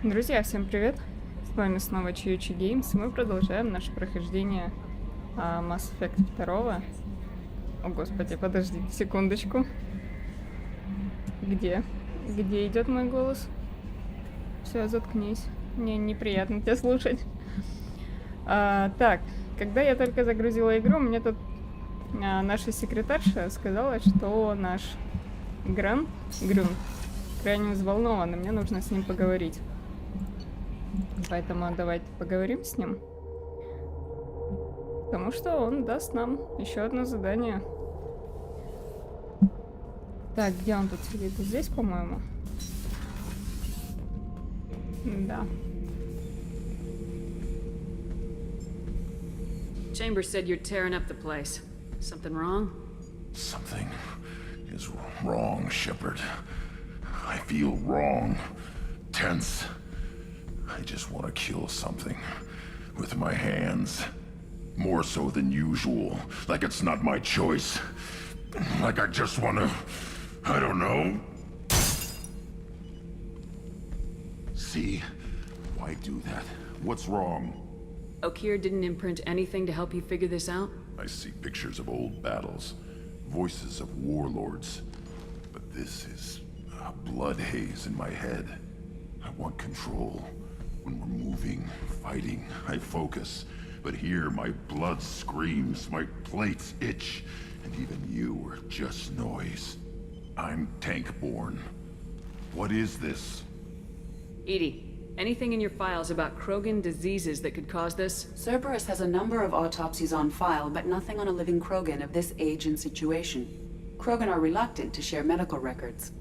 Друзья, всем привет! С вами снова Чьючи Геймс, и мы продолжаем наше прохождение Mass Effect 2. О господи, подождите секундочку. Где? Где идет мой голос? Все, заткнись. Мне неприятно тебя слушать. Так, когда я только загрузила игру, мне тут наша секретарша сказала, что наш Грюн крайне взволнован, и мне нужно с ним поговорить. Поэтому давайте поговорим с ним. Потому что он даст нам еще одно задание. Так, где он тут сидит? Здесь, по-моему. Да. Chambers said you're tearing up the place. Something wrong? Something is wrong, Shepard. I feel wrong. Tense. I just want to kill something. With my hands. More so than usual. Like it's not my choice. Like I just want to... I don't know. See? Why do that? What's wrong? Okeer didn't imprint anything to help you figure this out? I see pictures of old battles. Voices of warlords. But this is a blood haze in my head. I want control. When we're moving, fighting, I focus. But here my blood screams, my plates itch. And even you are just noise. I'm tank-born. What is this? Edie, anything in your files about Krogan diseases that could cause this? Cerberus has a number of autopsies on file, but nothing on a living Krogan of this age and situation. Krogan are reluctant to share medical records.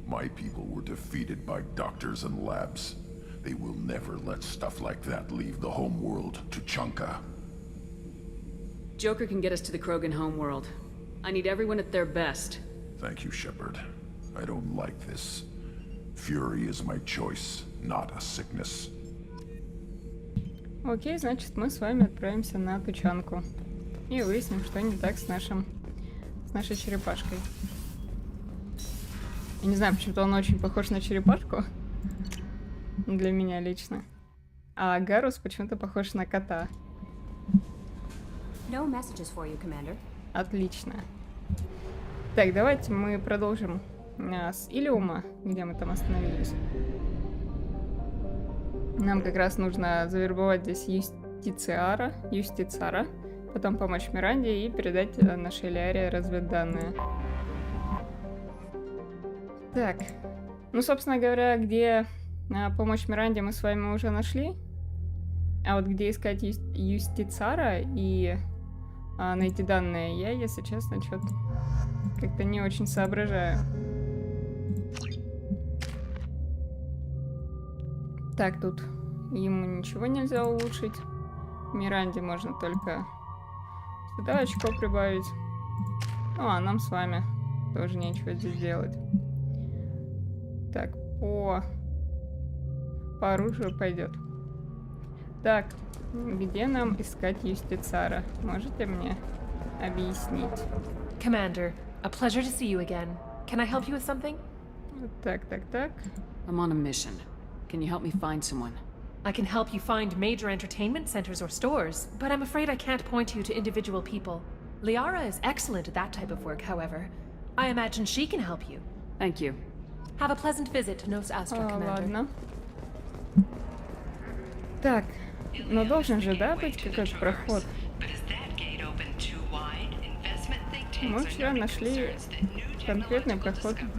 My people were defeated by doctors and labs. They will never let stuff like that leave the homeworld to Chunka. Joker can get us to the Krogan homeworld. I need everyone at their best. Thank you, Shepard. I don't like this. Fury is my choice, not a sickness. Окей, значит, мы с вами отправимся на тучанку. И выясним, что не так с нашей черепашкой. Я не знаю, почему-то он очень похож на черепашку. Для меня лично. А Гарус почему-то похож на кота. No messages for you, Commander. Отлично. Так, давайте мы продолжим с Илиума, где мы там остановились. Нам как раз нужно завербовать здесь юстицара, потом помочь Миранде и передать нашей Лиаре разведданные. Так, ну, собственно говоря, где помочь Миранде мы с вами уже нашли. А вот где искать юстицара и найти данные, я, если честно, что-то как-то не очень соображаю. Так, тут ему ничего нельзя улучшить. Миранде можно только сюда очко прибавить. Ну, а нам с вами тоже нечего здесь делать. Так, по оружию пойдет. Так, где нам искать юстицара? Можете мне объяснить? Commander, a pleasure to see you again. Can I help you with something? Так. I'm on a mission. Can you help me find someone? I can help you find major entertainment centers or stores, but I'm afraid I can't point you to individual people. Liara is excellent at that type of work, however. I imagine she can help you. Thank you. Have a pleasant visit to Nos Astra, Commander. Ладно. Так, но должен же, да, быть какой-то проход? Мы вчера нашли конкретный проход в...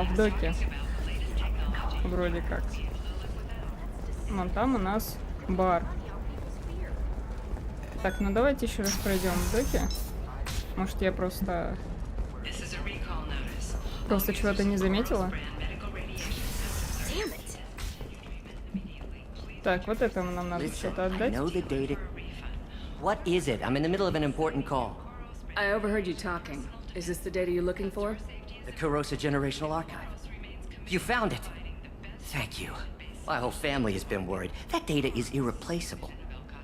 в доке. Вроде как. Вон там у нас бар. Так, ну давайте еще раз пройдем в доке. Может, я просто чего-то не заметила. Так, вот это нам надо что-то отдать. What is it? I'm in the middle of an important call. I overheard you talking. Is this the data you're looking for? The Kurosa Generational Archive. You found it. Thank you. My whole family has been worried. That data is irreplaceable.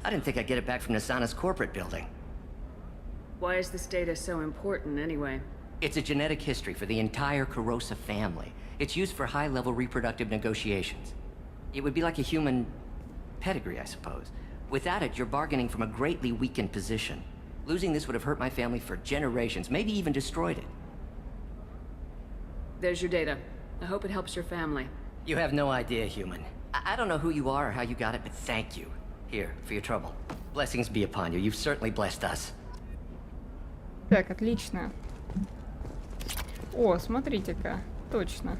I didn't think I'd get it back from Nasana's corporate building. Why is this data so important, anyway? It's a genetic history for the entire corrosive family. It's used for high-level reproductive negotiations. It would be like a human pedigree, I suppose. Without it, you're bargaining from a greatly weakened position. Losing this would have hurt my family for generations, maybe even destroyed it. There's your data. I hope it helps your family. You have no idea, human. I don't know who you are or how you got it, but thank you. Here, for your trouble. Blessings be upon you. You've certainly blessed us. Так, отлично. О, смотрите-ка. Точно.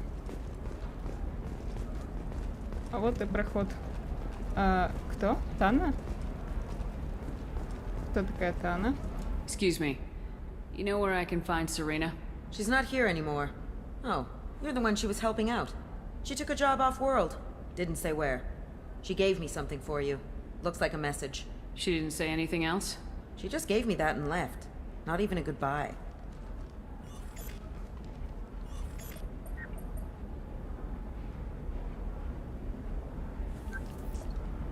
А вот и проход. Кто? Тана? Кто такая Тана? Excuse me. You know where I can find Serena? She's not here anymore. Oh, you're the one she was helping out. She took a job off-world. Didn't say where. She gave me something for you. Looks like a message. She didn't say anything else? She just gave me that and left. Not even a goodbye.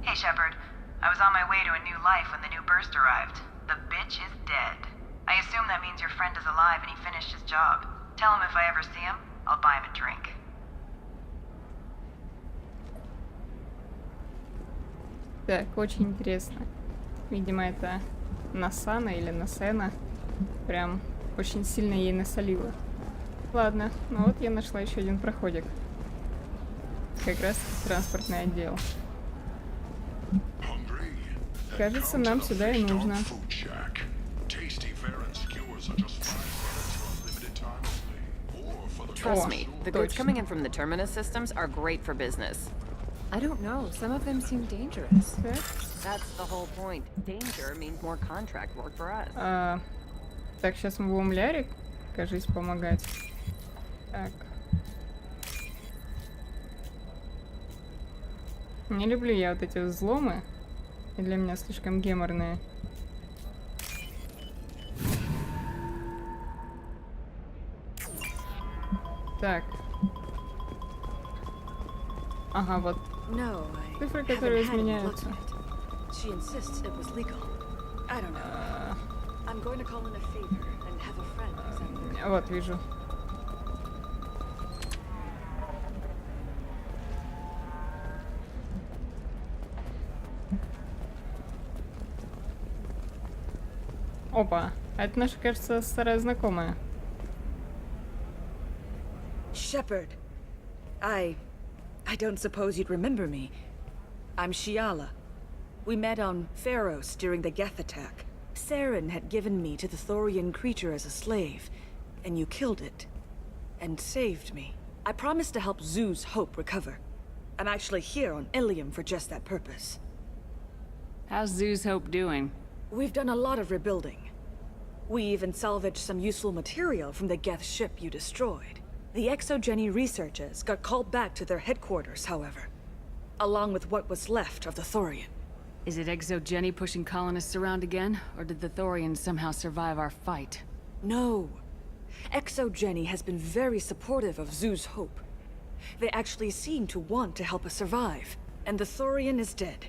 Hey, Shepard. I was on my way to a new life when the new burst arrived. The bitch is dead. I assume that means your friend is alive and he finished his job. Tell him if I ever see him, I'll buy him a drink. Так, очень интересно. Видимо, это Насана или Насена. Прям очень сильно ей насолила. Ладно, ну вот я нашла еще один проходик. Как раз транспортный отдел. Кажется, нам сюда и нужно. Trust me, the goods точно. coming in from the terminus systems are great for business. I don't know, some of them seem dangerous. Так. That's the whole point. Danger means more contract work for us. Так, сейчас мы будем Ляре, кажись, помогать. Так. Не люблю я вот эти взломы. И для меня слишком геморные. Так. Ага, вот No, цифры, I которые haven't had any luck изменяются. on it. She insists it was legal. I don't know. I'm going to call in a favor and have a friend examine it. Вот, вижу. Опа, а это наша, кажется, старая знакомая. Shepard, I don't suppose you'd remember me. I'm Shiala. We met on Pharos during the Geth attack. Saren had given me to the Thorian creature as a slave, and you killed it. And saved me. I promised to help Zeus Hope recover. I'm actually here on Ilium for just that purpose. How's Zeus Hope doing? We've done a lot of rebuilding. We even salvaged some useful material from the Geth ship you destroyed. The Exogeny researchers got called back to their headquarters, however, along with what was left of the Thorian. Is it Exogeny pushing colonists around again, or did the Thorians somehow survive our fight? No. Exogeny has been very supportive of Zeus Hope. They actually seem to want to help us survive, and the Thorian is dead.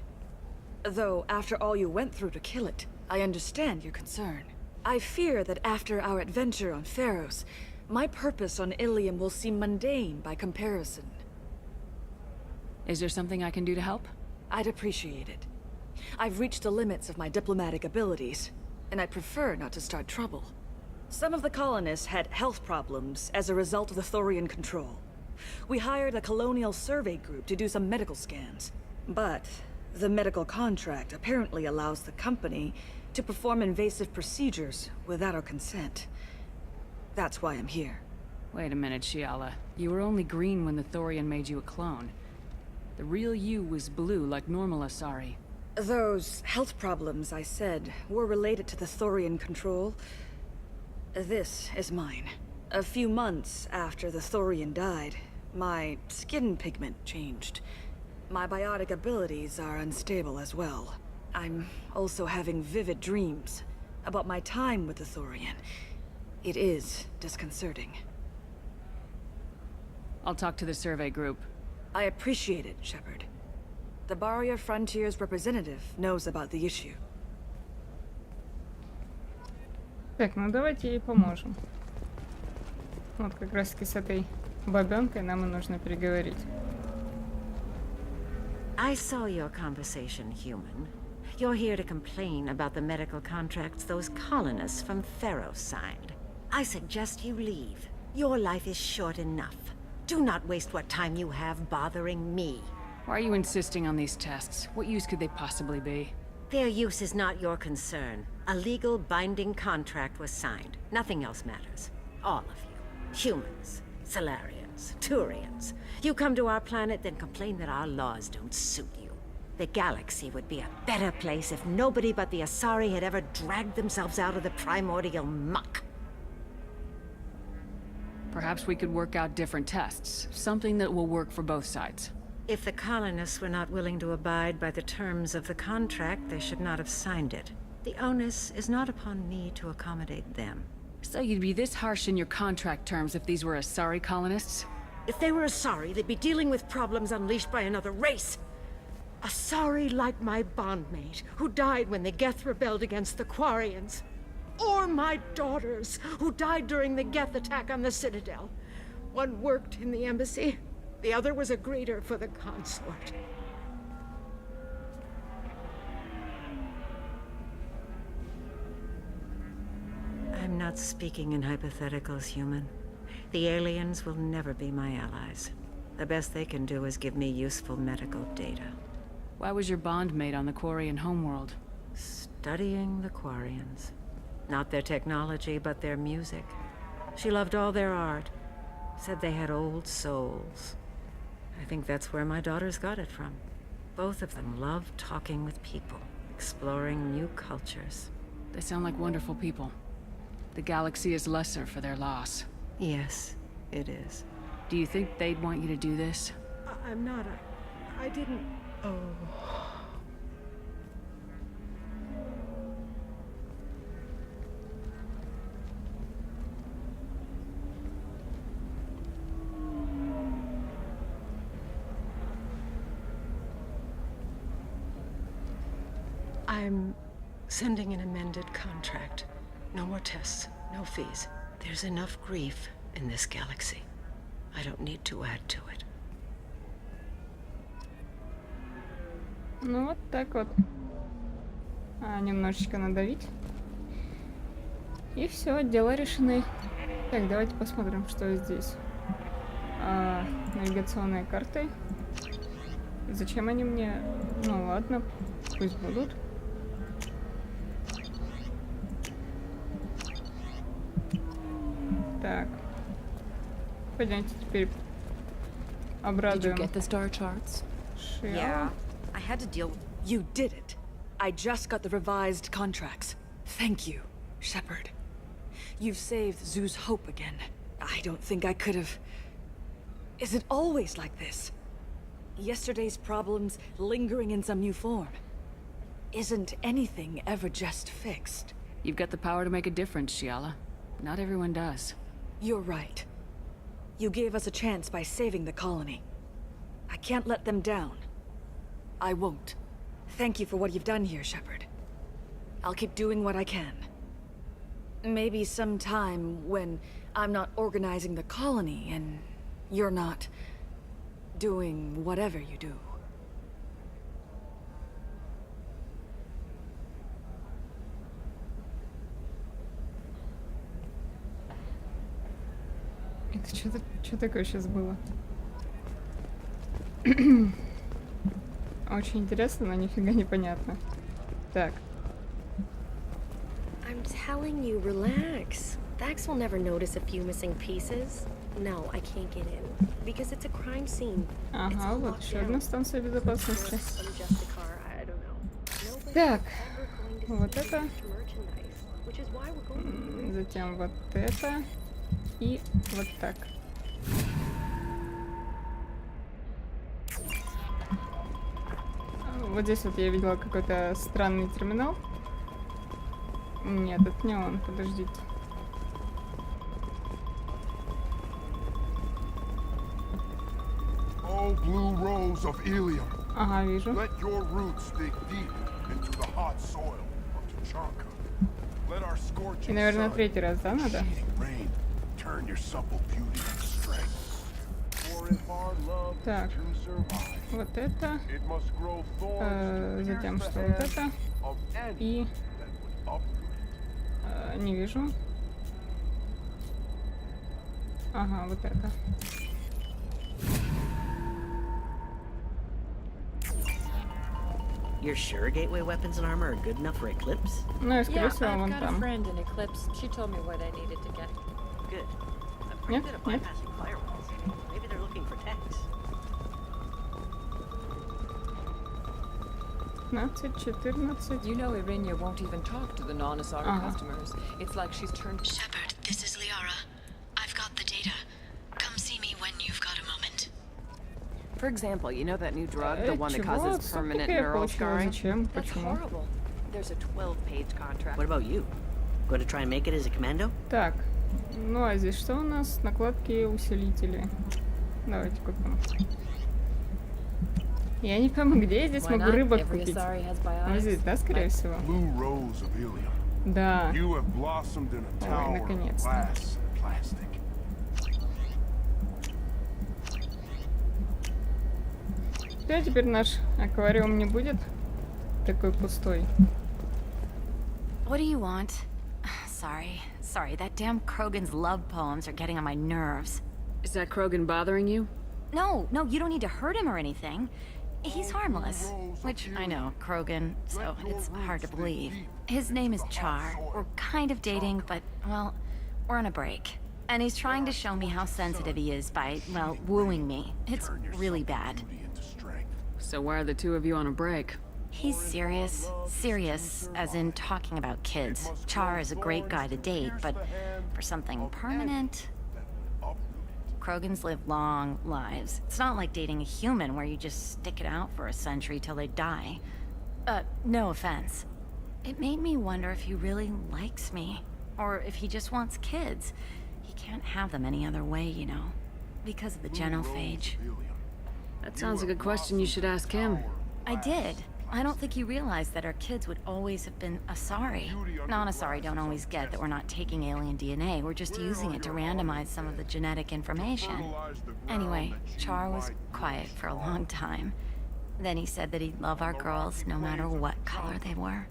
Though, after all you went through to kill it, I understand your concern. I fear that after our adventure on Pharos, my purpose on Ilium will seem mundane by comparison. Is there something I can do to help? I'd appreciate it. I've reached the limits of my diplomatic abilities, and I prefer not to start trouble. Some of the colonists had health problems as a result of the Thorian control. We hired a colonial survey group to do some medical scans, but the medical contract apparently allows the company to perform invasive procedures without our consent. That's why I'm here. Wait a minute, Shiala. You were only green when the Thorian made you a clone. The real you was blue like normal Asari. Those health problems I said were related to the Thorian control. This is mine. A few months after the Thorian died, my skin pigment changed. My biotic abilities are unstable as well. I'm also having vivid dreams about my time with the Thorian. It is disconcerting. I'll talk to the survey group. I appreciate it, Shepard. The Barrier Frontiers representative knows about the issue. Так, ну давайте ей поможем. Вот как раз таки с этой бабенкой нам и нужно переговорить. I saw your conversation, human. You're here to complain about the medical contracts those colonists from Theros signed. I suggest you leave. Your life is short enough. Do not waste what time you have bothering me. Why are you insisting on these tests? What use could they possibly be? Their use is not your concern. A legal binding contract was signed. Nothing else matters. All of you. Humans, Solarians, Turians. You come to our planet, then complain that our laws don't suit you. The galaxy would be a better place if nobody but the Asari had ever dragged themselves out of the primordial muck. Perhaps we could work out different tests. Something that will work for both sides. If the colonists were not willing to abide by the terms of the contract, they should not have signed it. The onus is not upon me to accommodate them. So you'd be this harsh in your contract terms if these were Asari colonists? If they were Asari, they'd be dealing with problems unleashed by another race. Asari like my bondmate, who died when the Geth rebelled against the Quarians. Or my daughters, who died during the Geth attack on the Citadel. One worked in the embassy, the other was a greeter for the consort. I'm not speaking in hypotheticals, human. The aliens will never be my allies. The best they can do is give me useful medical data. Why was your bondmate on the Quarian homeworld? Studying the Quarians. Not their technology, but their music. She loved all their art. Said they had old souls. I think that's where my daughters got it from. Both of them love talking with people, exploring new cultures. They sound like wonderful people. The galaxy is lesser for their loss. Yes, it is. Do you think they'd want you to do this? I'm not. I didn't. Oh. I'm sending an amended contract. No more tests, no fees. There's enough grief in this galaxy. I don't need to add to it. Ну вот так вот. Немножечко надавить. И все, дела решены. Так, давайте посмотрим, что здесь. Навигационные карты. Зачем они мне? Ну ладно, пусть будут. Так. Пойдемте теперь обрадуем. Did you get the star charts? Yeah, I had to deal with... You did it. I just got the revised contracts. Thank you, Shepard. You've saved Zoo's hope again. I don't think I could have... Is it always like this? Yesterday's problems lingering in some new form. Isn't anything ever just fixed? You've got the power to make a difference, Shiala. Not everyone does. You're right. You gave us a chance by saving the colony. I can't let them down. I won't. Thank you for what you've done here, Shepard. I'll keep doing what I can. Maybe sometime when I'm not organizing the colony and you're not doing whatever you do. Это что такое сейчас было? Очень интересно, но нифига не понятно. Так. I'm telling you, relax. Vax will never notice a few missing pieces. No, I can't get in. Because it's a crime scene. Ага, вот еще одна станция безопасности. Так. Вот это. Затем вот это. И вот так. Вот здесь вот я видела какой-то странный терминал. Нет, это не он, подождите. Oh, blue rose of Ilium. Ага, вижу. Let your roots dig deep into the hot soil of Tuchanka. Let our scorching И, наверное, третий раз, да, надо? rain Turn your supple beauty into strength. For if our love Так, is to survive, вот это, it must grow thorns to затем pierce что the вот hand это, of any и that would uproot it. не вижу. Ага, вот это. You're sure gateway weapons and armor are good enough for Eclipse? Ну, и, скорее Yeah, всего, I've вон got a там. friend in Eclipse. She told me what I needed to get. Good. I'm pretty Нет, good at нет. bypassing firewalls. Maybe they're looking for techs. 15, 14. You know Irinia won't even talk to the non-Asari customers. It's like she's turned... Shepard, this is Liara. I've got the data. Come see me when you've got a moment. For example, you know that new drug, the one that Чего? causes Что permanent такое neural получилось? scarring? Зачем? That's Почему? horrible. There's a 12-page contract. What about you? Going to try and make it as a commando? Так, ну а здесь что у нас? Накладки, усилители. Давайте купим. Я не пойму, где я здесь Why могу not? рыбок Every купить. Asari has Вот biotics. здесь, да, скорее всего? Blue rose of Ilium. Да. You have blossomed in a Ой, tower of наконец-то. glass and plastic. Что теперь наш аквариум не будет такой пустой? What do you want? Sorry, that damn Krogan's love poems are getting on my nerves. Is that Krogan bothering you? No, you don't need to hurt him or anything. He's harmless. Which, I know, Krogan, so it's hard to believe. His name is Char. We're kind of dating, but, well, we're on a break. And he's trying to show me how sensitive he is by, well, wooing me. It's really bad. So why are the two of you on a break? He's serious. Serious, as in talking about kids. Char is a great guy to date, but for something permanent... Krogans live long lives. It's not like dating a human where you just stick it out for a century till they die. No offense. It made me wonder if he really likes me, or if he just wants kids. He can't have them any other way, you know, because of the genophage. That sounds like a question you should ask him. I did. I don't think he realized that our kids would always have been Asari. Non-Asari don't always get that we're not taking alien DNA, we're just using it to randomize some of the genetic information. Anyway, Char was quiet for a long time. Then he said that he'd love our girls no matter what color they were.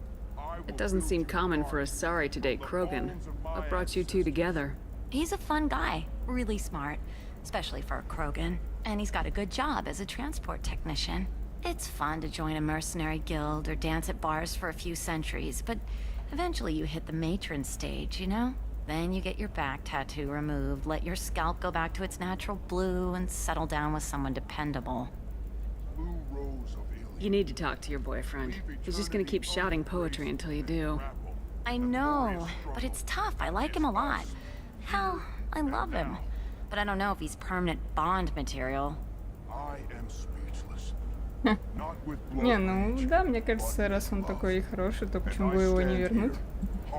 It doesn't seem common for Asari to date Krogan. What brought you two together? He's a fun guy, really smart, especially for a Krogan. And he's got a good job as a transport technician. It's fun to join a mercenary guild or dance at bars for a few centuries, but eventually you hit the matron stage, you know? Then you get your back tattoo removed, let your scalp go back to its natural blue, and settle down with someone dependable. You need to talk to your boyfriend. He's just gonna keep shouting poetry until you do. I know, but it's tough. I like him a lot. Hell, I love him. But I don't know if he's permanent Bond material. I am speechless. Не, ну да, мне кажется, раз он такой хороший, то почему бы его не вернуть?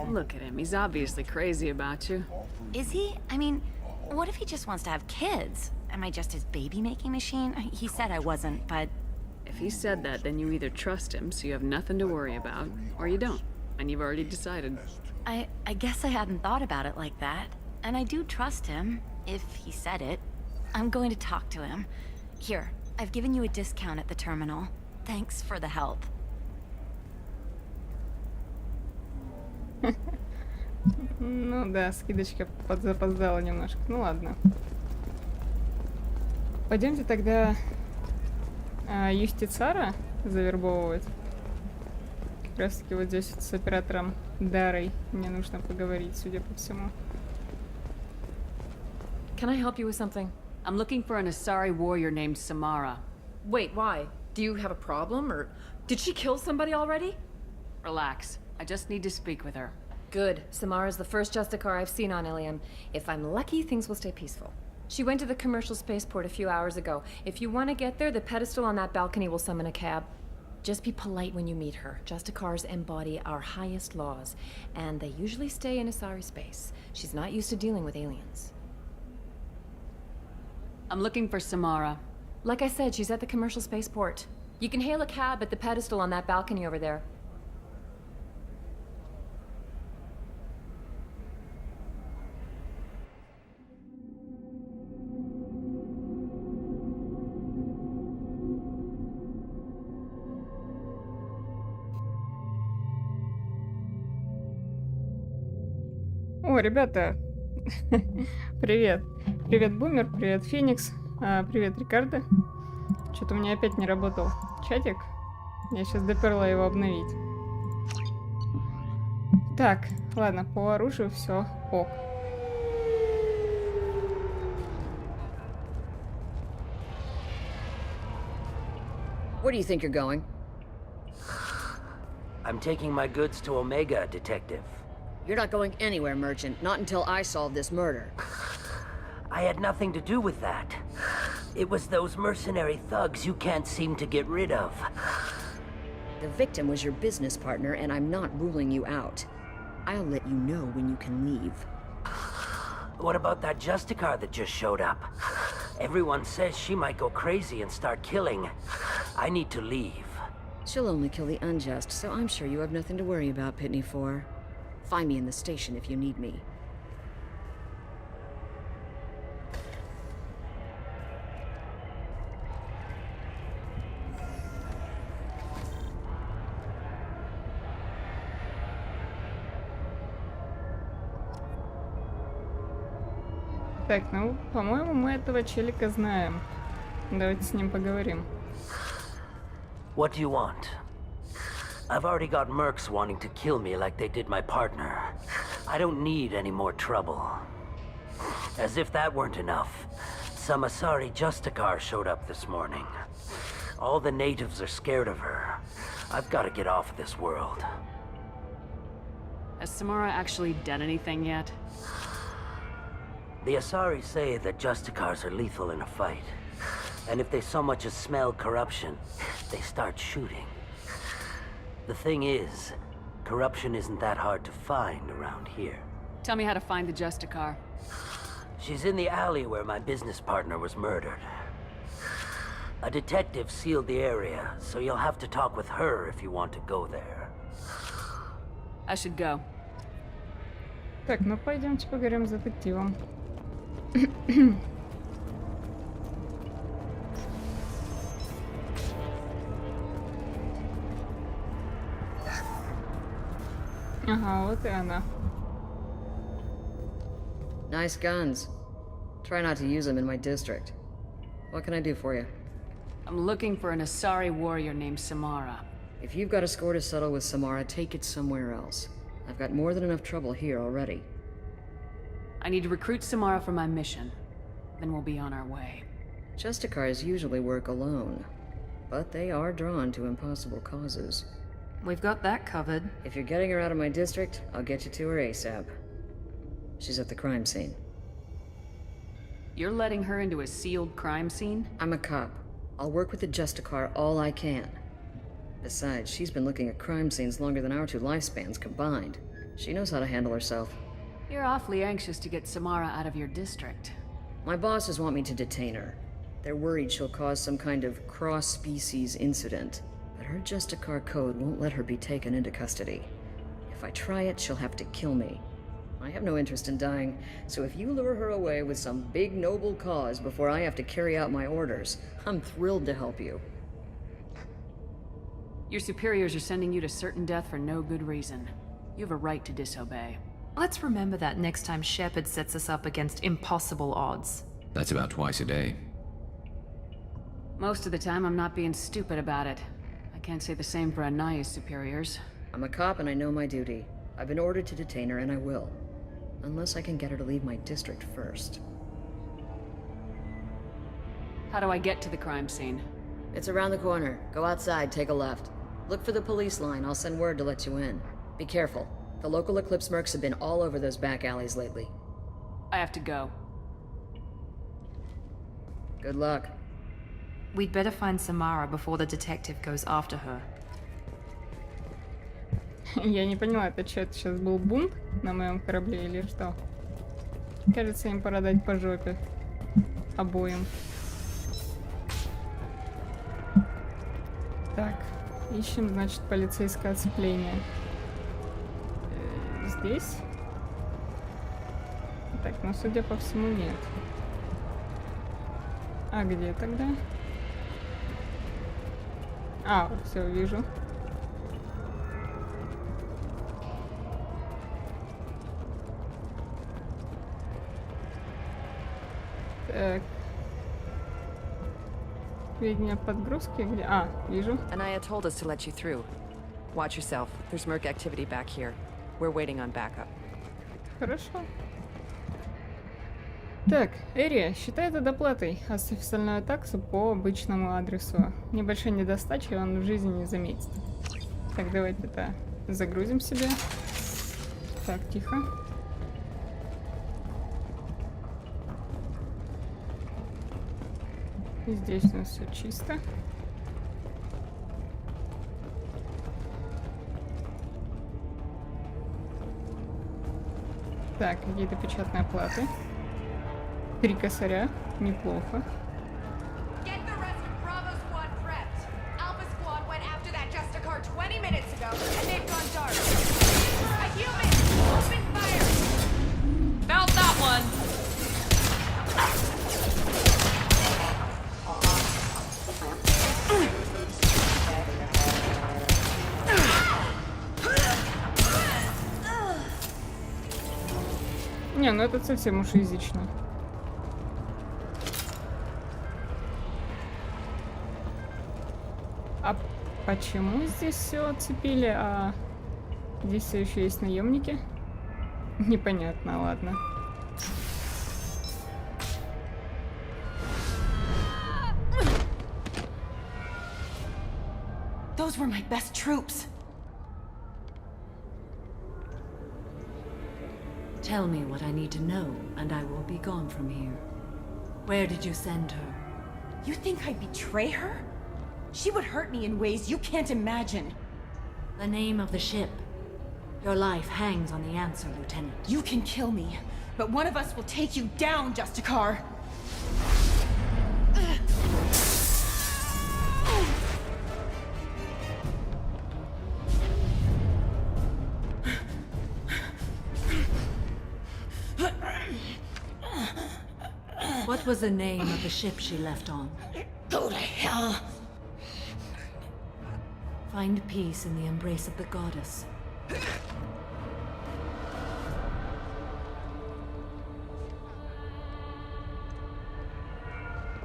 Look at him. He's obviously crazy about you. Is he? I mean, what if he just wants to have kids? Am I just his baby-making machine? He said I wasn't, but... If he said that, then you either trust him, so you have nothing to worry about, or you don't, and you've already decided. I guess I hadn't thought about it like that. And I do trust him, if he said it. I'm going to talk to him. Here, I've given you a discount at the terminal. Thanks for the help. Ну да, скидочка запоздала немножко. Ну ладно. Пойдемте тогда юстицара завербовывать. Как раз таки вот здесь вот с оператором Дарой мне нужно поговорить, судя по всему. Can I help you with something? I'm looking for an Asari warrior named Samara. Wait, why? Do you have a problem, or did she kill somebody already? Relax. I just need to speak with her. Good. Samara's the first Justicar I've seen on Ilium. If I'm lucky, things will stay peaceful. She went to the commercial spaceport a few hours ago. If you want to get there, the pedestal on that balcony will summon a cab. Just be polite when you meet her. Justicars embody our highest laws, and they usually stay in Asari space. She's not used to dealing with aliens. I'm looking for Samara. Like I said, she's at the commercial spaceport. You can hail a cab at the pedestal on that balcony over there. О, ребята, привет. Привет, Бумер, привет, Феникс, привет, Рикардо. Что-то у меня опять не работал чатик. Я сейчас доперла его обновить. Так, ладно, по оружию все ок. Where do you think you're going? I'm taking my goods to Omega, Detective. You're not going anywhere, Merchant. Not until I solve this murder. I had nothing to do with that. It was those mercenary thugs you can't seem to get rid of. The victim was your business partner, and I'm not ruling you out. I'll let you know when you can leave. What about that Justicar that just showed up? Everyone says she might go crazy and start killing. I need to leave. She'll only kill the unjust, so I'm sure you have nothing to worry about, Pitney 4. Find me in the station if you need me. Так, ну, по-моему, мы этого челика знаем. Давайте с ним поговорим. What do you want? I've already got mercs wanting to kill me like they did my partner. I don't need any more trouble. As if that weren't enough, some Asari Justicar showed up this morning. All the natives are scared of her. I've got to get off of this world. Has Samara actually done anything yet? The Asari say that Justicars are lethal in a fight. And if they so much as smell corruption, they start shooting. The thing is, corruption isn't that hard to find around here. Tell me how to find the Justicar. She's in the alley where my business partner was murdered. A detective sealed the area, so you'll have to talk with her if you want to go there. I should go. Так, ну пойдемте поговорим с детективом. Ага, вот и она. Nice guns. Try not to use them in my district. What can I do for you? I'm looking for an Asari warrior named Samara. If you've got a score to settle with Samara, take it somewhere else. I've got more than enough trouble here already. I need to recruit Samara for my mission. Then we'll be on our way. Justicars usually work alone, but they are drawn to impossible causes. We've got that covered. If you're getting her out of my district, I'll get you to her ASAP. She's at the crime scene. You're letting her into a sealed crime scene? I'm a cop. I'll work with the Justicar all I can. Besides, she's been looking at crime scenes longer than our two lifespans combined. She knows how to handle herself. You're awfully anxious to get Samara out of your district. My bosses want me to detain her. They're worried she'll cause some kind of cross-species incident. But her Justicar code won't let her be taken into custody. If I try it, she'll have to kill me. I have no interest in dying, so if you lure her away with some big noble cause before I have to carry out my orders, I'm thrilled to help you. Your superiors are sending you to certain death for no good reason. You have a right to disobey. Let's remember that next time Shepard sets us up against impossible odds. That's about twice a day. Most of the time, I'm not being stupid about it. I can't say the same for Anaya's superiors. I'm a cop and I know my duty. I've been ordered to detain her and I will. Unless I can get her to leave my district first. How do I get to the crime scene? It's around the corner. Go outside, take a left. Look for the police line. I'll send word to let you in. Be careful. The local Eclipse mercs have been all over those back alleys lately. I have to go. Good luck. We'd better find Samara before the detective goes after her. Я не поняла, это что, это сейчас был бунт на моем корабле или что? Кажется, им пора дать по жопе. Обоим. Так, ищем, значит, полицейское оцепление. Здесь? Так, ну, судя по всему, нет. А где тогда? А, вот все, вижу. Так. Сведения подгрузки где? А, вижу. Anaya told us to let you through. Watch yourself. There's Merc activity back here. We're waiting on backup. Хорошо. Так, Эри, считай это доплатой. Оставь остальную таксу по обычному адресу. Небольшой недостачи он в жизни не заметит. Так, давайте это загрузим себе. Так, тихо. Здесь у нас все чисто. Так, какие-то печатные оплаты. 3 косаря. Неплохо. Не, ну это совсем уж язычно. А почему здесь все оцепили, а здесь все еще есть наемники? Непонятно, ладно. Those were my best troops. Tell me what I need to know, and I will be gone from here. Where did you send her? You think I'd betray her? She would hurt me in ways you can't imagine. The name of the ship. Your life hangs on the answer, Lieutenant. You can kill me, but one of us will take you down, Justicar. What was the name of the ship she left on? Go to hell. Find peace in the embrace of the goddess.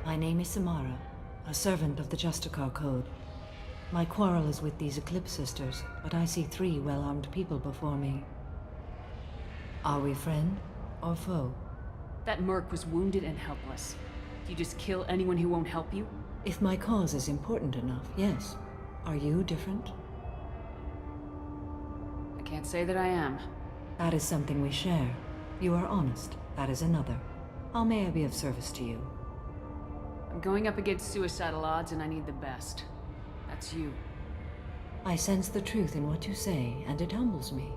My name is Samara, a servant of the Justicar Code. My quarrel is with these Eclipse Sisters, but I see 3 well-armed people before me. Are we friend or foe? That merc was wounded and helpless. Do you just kill anyone who won't help you? If my cause is important enough, yes. Are you different? I can't say that I am. That is something we share. You are honest. That is another. How may I be of service to you? I'm going up against suicidal odds and I need the best. That's you. I sense the truth in what you say, and it humbles me.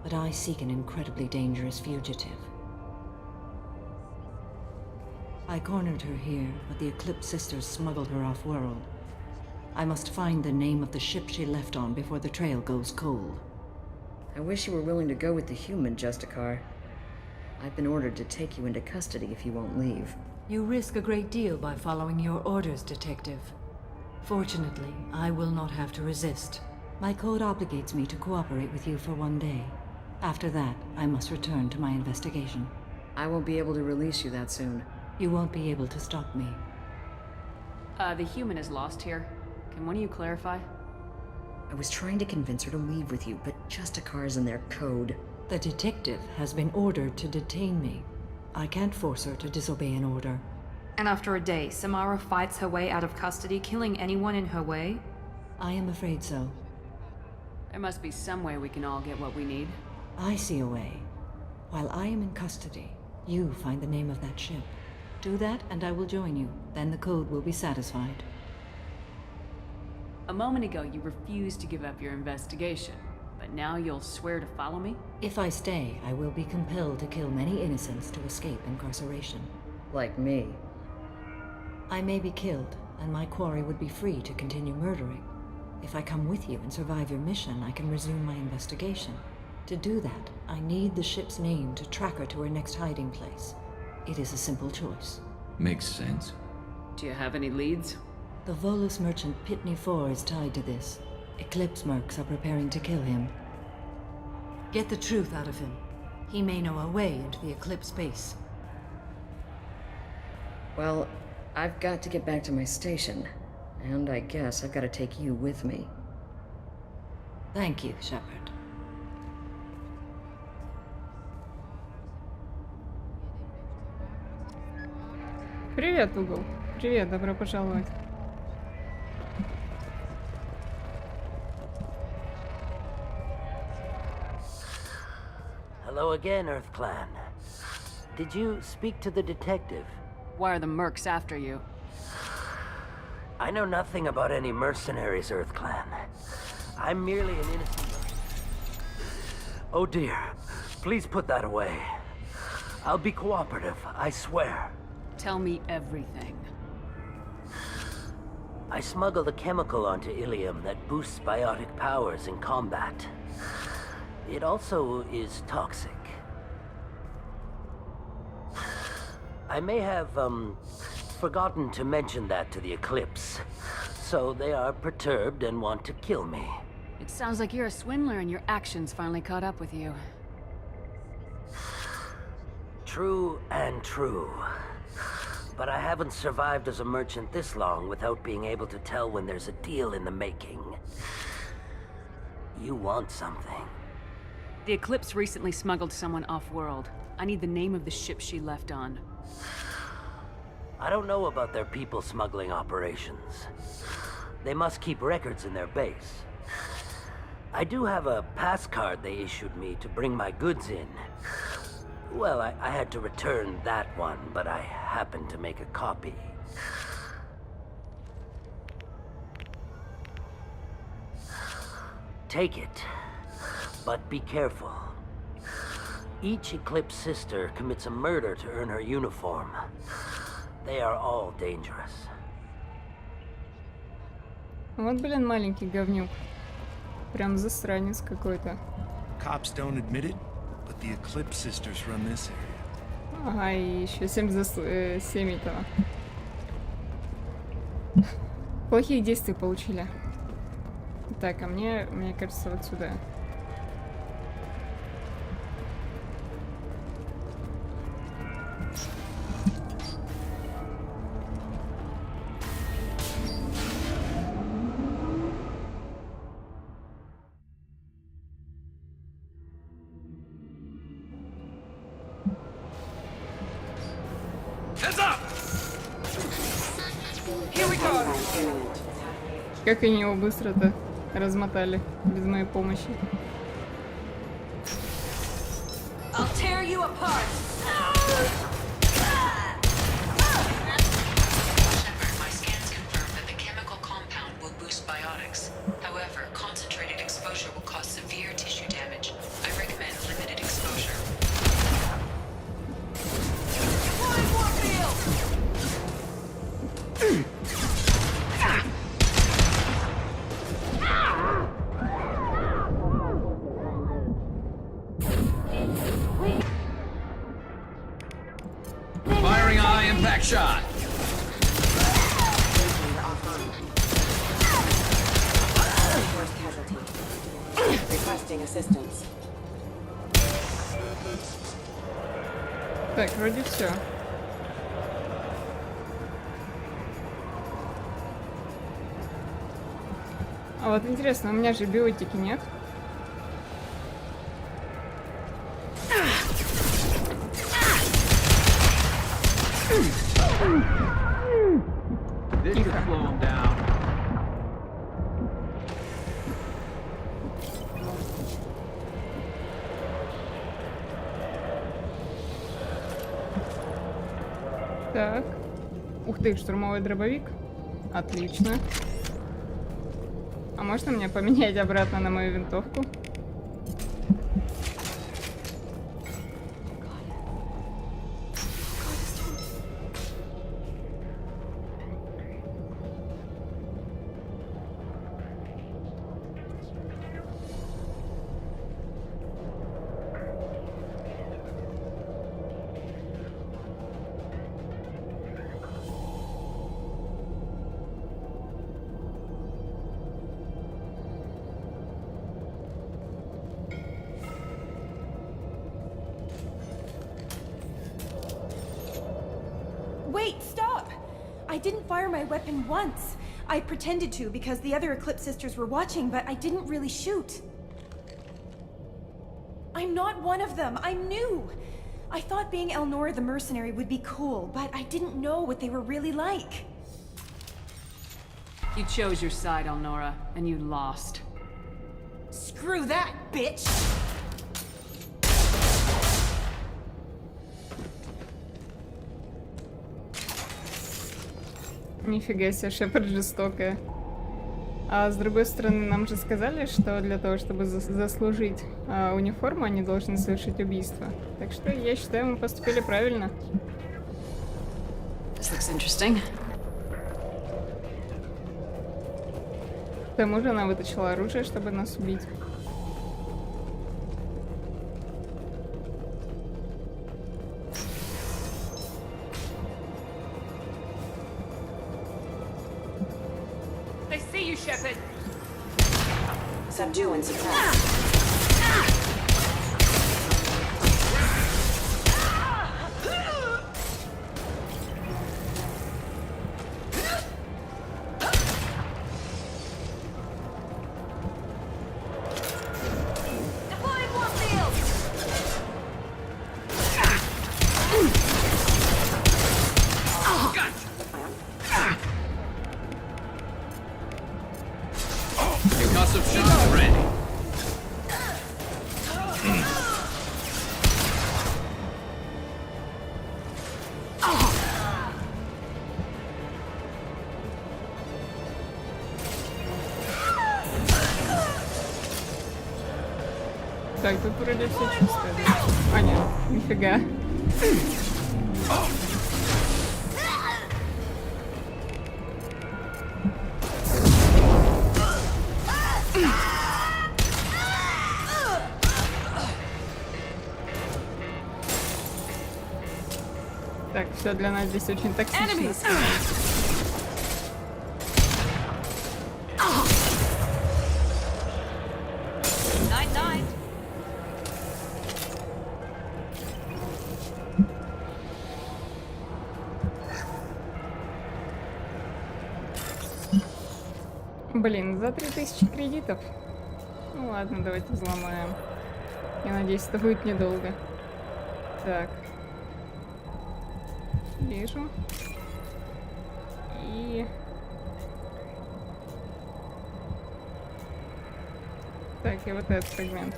But I seek an incredibly dangerous fugitive. I cornered her here, but the Eclipse Sisters smuggled her off-world. I must find the name of the ship she left on before the trail goes cold. I wish you were willing to go with the human, Justicar. I've been ordered to take you into custody if you won't leave. You risk a great deal by following your orders, Detective. Fortunately, I will not have to resist. My code obligates me to cooperate with you for 1 day. After that, I must return to my investigation. I won't be able to release you that soon. You won't be able to stop me. The human is lost here. Can one of you clarify? I was trying to convince her to leave with you, but Justicar's in their code. The detective has been ordered to detain me. I can't force her to disobey an order. And after a day, Samara fights her way out of custody, killing anyone in her way? I am afraid so. There must be some way we can all get what we need. I see a way. While I am in custody, you find the name of that ship. Do that and I will join you. Then the code will be satisfied. A moment ago, you refused to give up your investigation, but now you'll swear to follow me? If I stay, I will be compelled to kill many innocents to escape incarceration. Like me. I may be killed, and my quarry would be free to continue murdering. If I come with you and survive your mission, I can resume my investigation. To do that, I need the ship's name to track her to her next hiding place. It is a simple choice. Makes sense. Do you have any leads? The Volus merchant Pitney 4 is tied to this. Eclipse mercs are preparing to kill him. Get the truth out of him. He may know a way into the Eclipse base. Well, I've got to get back to my station. And I guess I've got to take you with me. Thank you, Shepard. Привет, Угол. Привет, добро пожаловать. Hello again, Earth Clan. Did you speak to the detective? Why are the mercs after you? I know nothing about any mercenaries, Earth Clan. I'm merely an innocent... Oh dear. Please put that away. I'll be cooperative, I swear. Tell me everything. I smuggled a chemical onto Ilium that boosts biotic powers in combat. It also is toxic. I may have, forgotten to mention that to the Eclipse. So they are perturbed and want to kill me. It sounds like you're a swindler and your actions finally caught up with you. True and true. But I haven't survived as a merchant this long without being able to tell when there's a deal in the making. You want something. The Eclipse recently smuggled someone off-world. I need the name of the ship she left on. I don't know about their people smuggling operations. They must keep records in their base. I do have a pass card they issued me to bring my goods in. Well, I had to return that one, but I happened to make a copy. Take it, but be careful. Each Eclipse sister commits a murder to earn her uniform. They are all dangerous. Вот, блин, маленький говнюк. Прям засранец какой-то. Cops don't admit it, but the Eclipse sisters run this area. Ага, и еще 7 этого. Плохие действия получили. Так, а мне кажется, вот сюда. Как они его быстро-то размотали без моей помощи. I'll tear you apart. Shepard, my scans confirm that the chemical compound will boost biotics. However, concentrated exposure will cause severe tissue damage. I recommend limited exposure. Firing high impact shot. First casualty. Requesting assistance. Так, вроде все. А вот интересно, у меня же биотики нет. This should slow him down. Так. Ух ты, штурмовой дробовик. Отлично. А можно мне поменять обратно на мою винтовку? didn't fire my weapon once. I pretended to because the other Eclipse sisters were watching, but I didn't really shoot. I'm not one of them. I'm new. I thought being Elnora the mercenary would be cool, but I didn't know what they were really like. You chose your side, Elnora, and you lost. Screw that, bitch! Нифига себе, Шепард жестокая. А с другой стороны, нам же сказали, что для того, чтобы заслужить униформу, они должны совершить убийство. Так что я считаю, мы поступили правильно. This looks interesting. К тому же она вытащила оружие, чтобы нас убить. Subdue and suppress. Так, тут вроде все чисто, да? А, нет, нифига. Так, все для нас здесь очень токсично. Блин, за 3000 кредитов. Ну ладно, давайте взломаем. Я надеюсь, это будет недолго. Так. Вижу. И... Так, и вот этот фрагмент.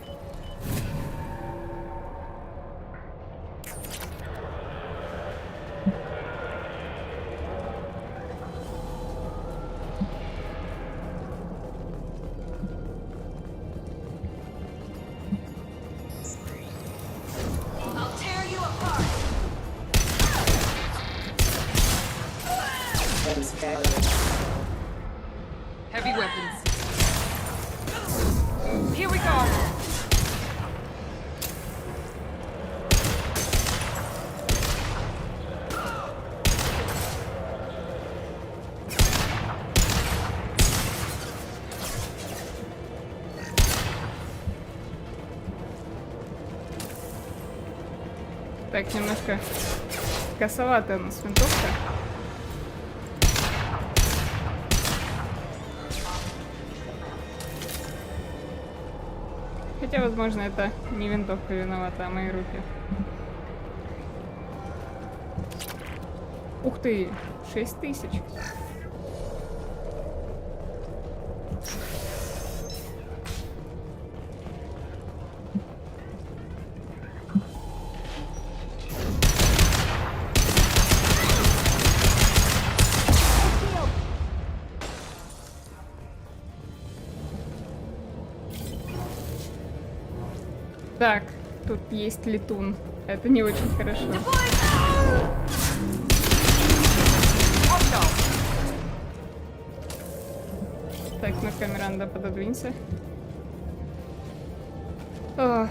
Heavy weapons. Here we go. Так, немножко косовато у нас винтовка. Хотя, возможно, это не винтовка виновата, а мои руки. Ух ты, 6000. Так, тут есть летун. Это не очень хорошо. Так, ну-ка, Миранда, пододвинься. Ох.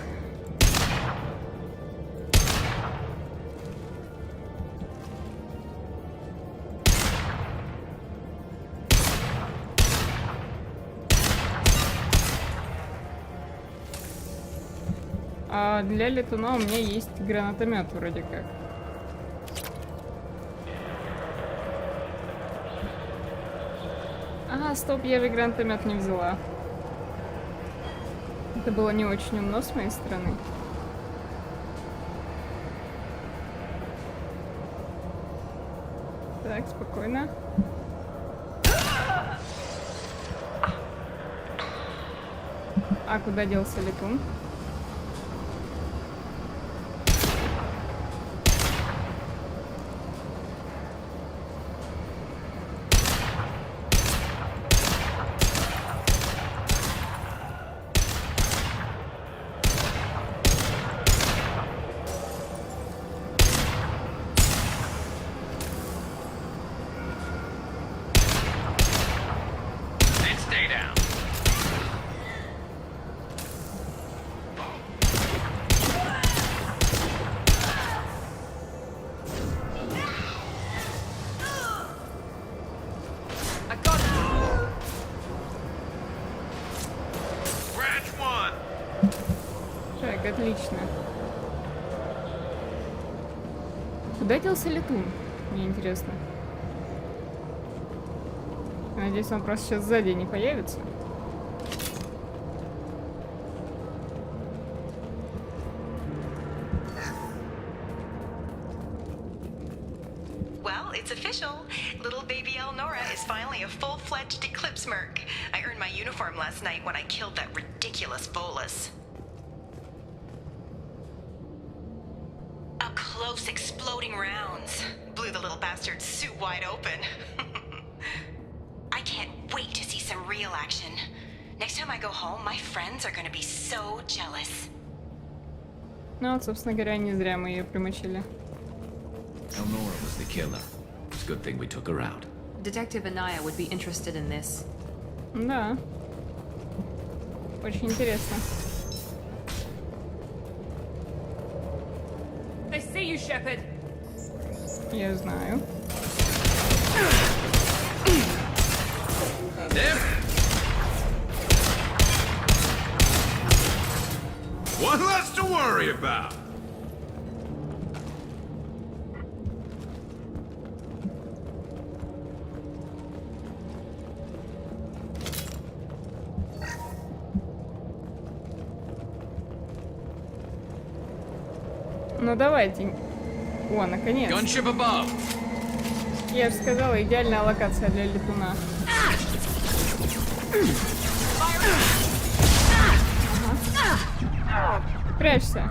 А для летуна у меня есть гранатомет вроде как. А, стоп, я же гранатомет не взяла. Это было не очень умно с моей стороны. Так, спокойно. А куда делся летун? Так, отлично. Куда делся летун? Мне интересно. Надеюсь, он просто сейчас сзади не появится. Well, it's official. Little baby Elnora is finally a full-fledged Eclipse merc. I earned my uniform last night when I killed that ridiculous bolus. Up close, exploding rounds. Blew the little bastard's suit wide open. I can't wait to see some real action. Next time I go home, my friends are gonna be so jealous. Ну вот, собственно говоря, не зря мы ее примочили. Elnora was the killer. It's a good thing we took her out. Detective Anaya would be interested in this. Да. Очень интересно. I see you, Shepard. Я знаю. One less to worry about. Ну давайте. О, наконец. Gunship above. Я же сказала, идеальная локация для летуна. Ага. Прячься.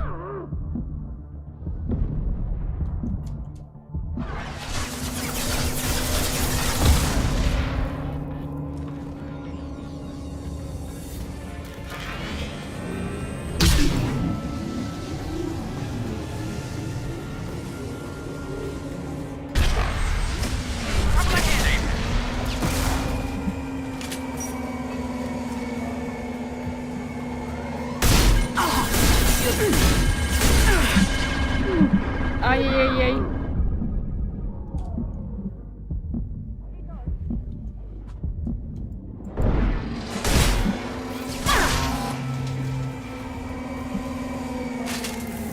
Ай-яй-яй.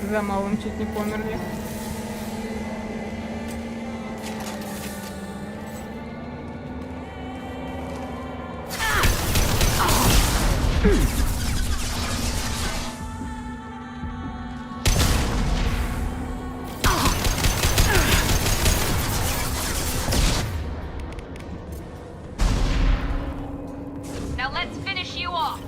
За малым чуть не померли. Now let's finish you off.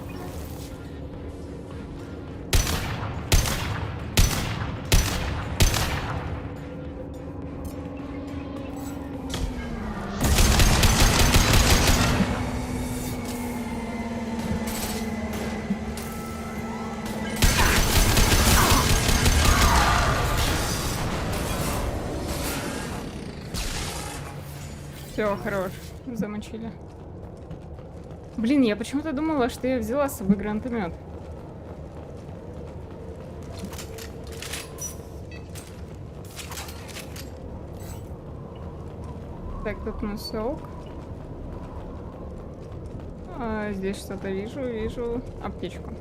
Все, хорош. Замочили. Блин, я почему-то думала, что я взяла с собой гранатомет. Так, тут носок. А, здесь что-то вижу аптечку.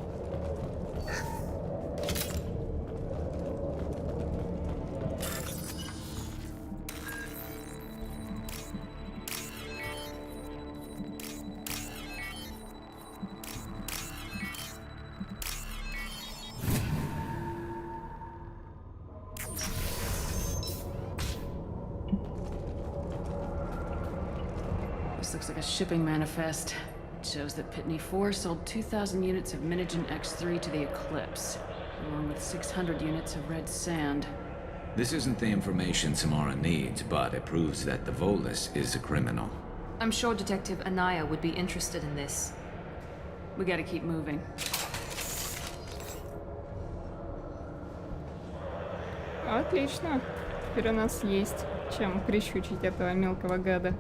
This looks like a shipping manifest. It shows that Pitney 4 sold 2,000 units of Minigen X3 to the Eclipse, along with 600 units of red sand. This isn't the information Samara needs, but it proves that the Volus is a criminal. I'm sure Detective Anaya would be interested in this. We gotta keep moving. Отлично. Теперь у нас есть чем прищучить этого мелкого гада.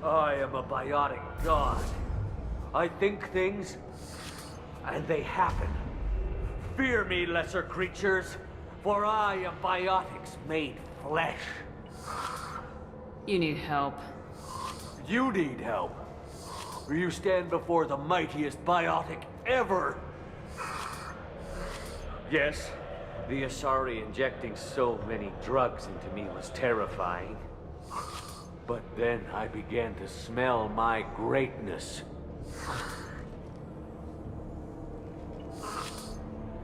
I am a biotic god. I think things, and they happen. Fear me, lesser creatures, for I am biotics made flesh. You need help. You need help. You stand before the mightiest biotic ever. Yes, the Asari injecting so many drugs into me was terrifying. But then I began to smell my greatness.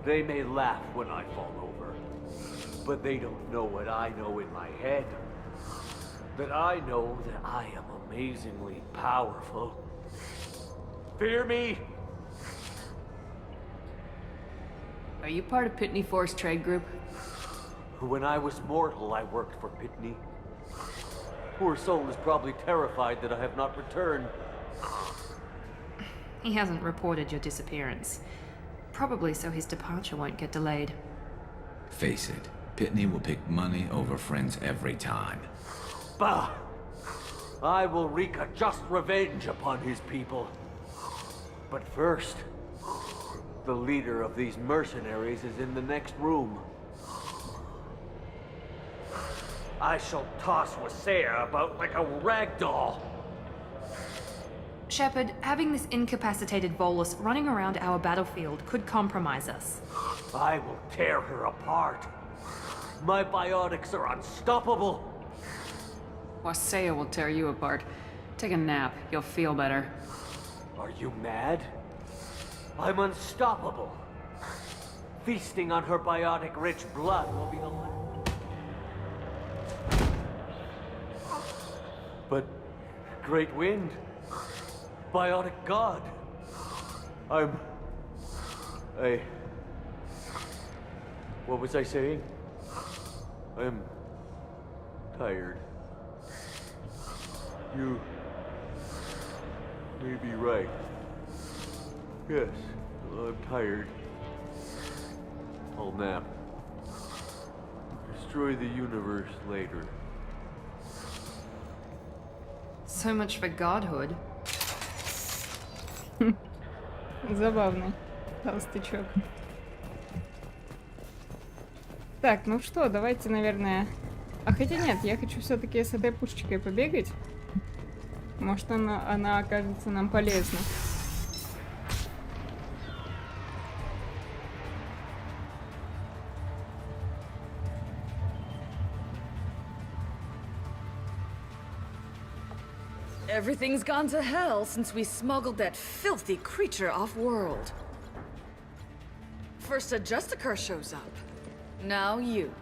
They may laugh when I fall over, but they don't know what I know in my head. That I know that I am amazingly powerful. Fear me? Are you part of Pitney 4's trade group? When I was mortal, I worked for Pitney. Poor soul is probably terrified that I have not returned. He hasn't reported your disappearance. Probably so his departure won't get delayed. Face it, Pitney will pick money over friends every time. Bah! I will wreak a just revenge upon his people. But first, the leader of these mercenaries is in the next room. I shall toss Wasea about like a rag doll. Shepard, having this incapacitated Volus running around our battlefield could compromise us. I will tear her apart. My biotics are unstoppable. Wasea will tear you apart. Take a nap, you'll feel better. Are you mad? I'm unstoppable. Feasting on her biotic-rich blood will be the last. But great wind, biotic god. What was I saying? I'm tired. You may be right. Yes, I'm tired. I'll nap. Destroy the universe later. So much for godhood. Забавный толстячок. Так, ну что, давайте, наверное... А хотя нет, я хочу все-таки с этой пушечкой побегать. Может, она окажется нам полезна. Everything's gone to hell since we smuggled that filthy creature off-world. First a Justicar shows up. Now you.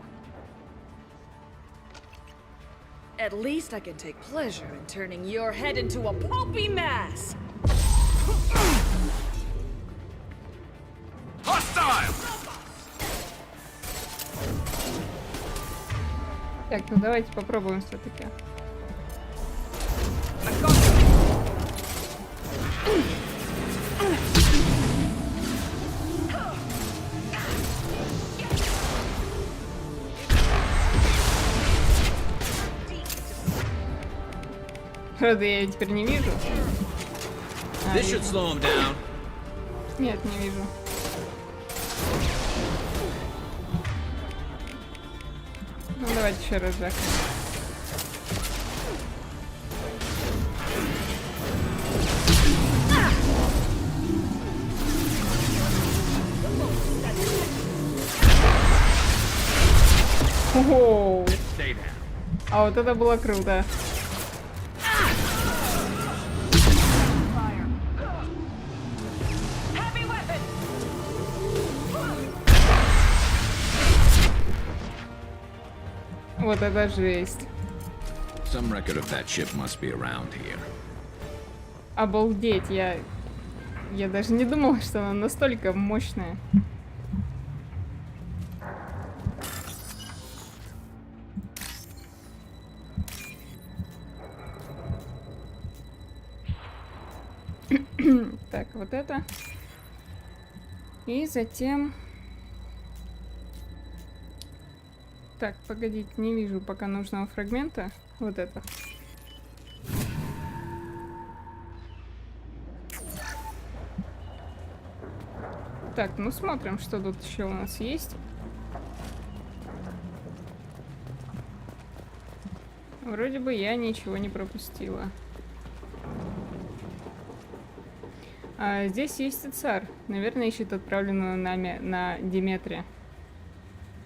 At least I can take pleasure in turning your head into a pulpy mass! Hostile! Так, ну давайте попробуем все-таки. Правда, я ее теперь не вижу. This should slow him down. Нет, не вижу. Ну давайте еще раз жахнем. Оу. А вот это было круто. Вот это жесть. Some record of that ship must be around here. Обалдеть, я даже не думала, что она настолько мощная. Так, вот это. И затем... Так, погодите, не вижу пока нужного фрагмента. Вот это. Так, ну смотрим, что тут еще у нас есть. Вроде бы я ничего не пропустила. А здесь есть и царь. Наверное, ищет отправленную нами на Диметре.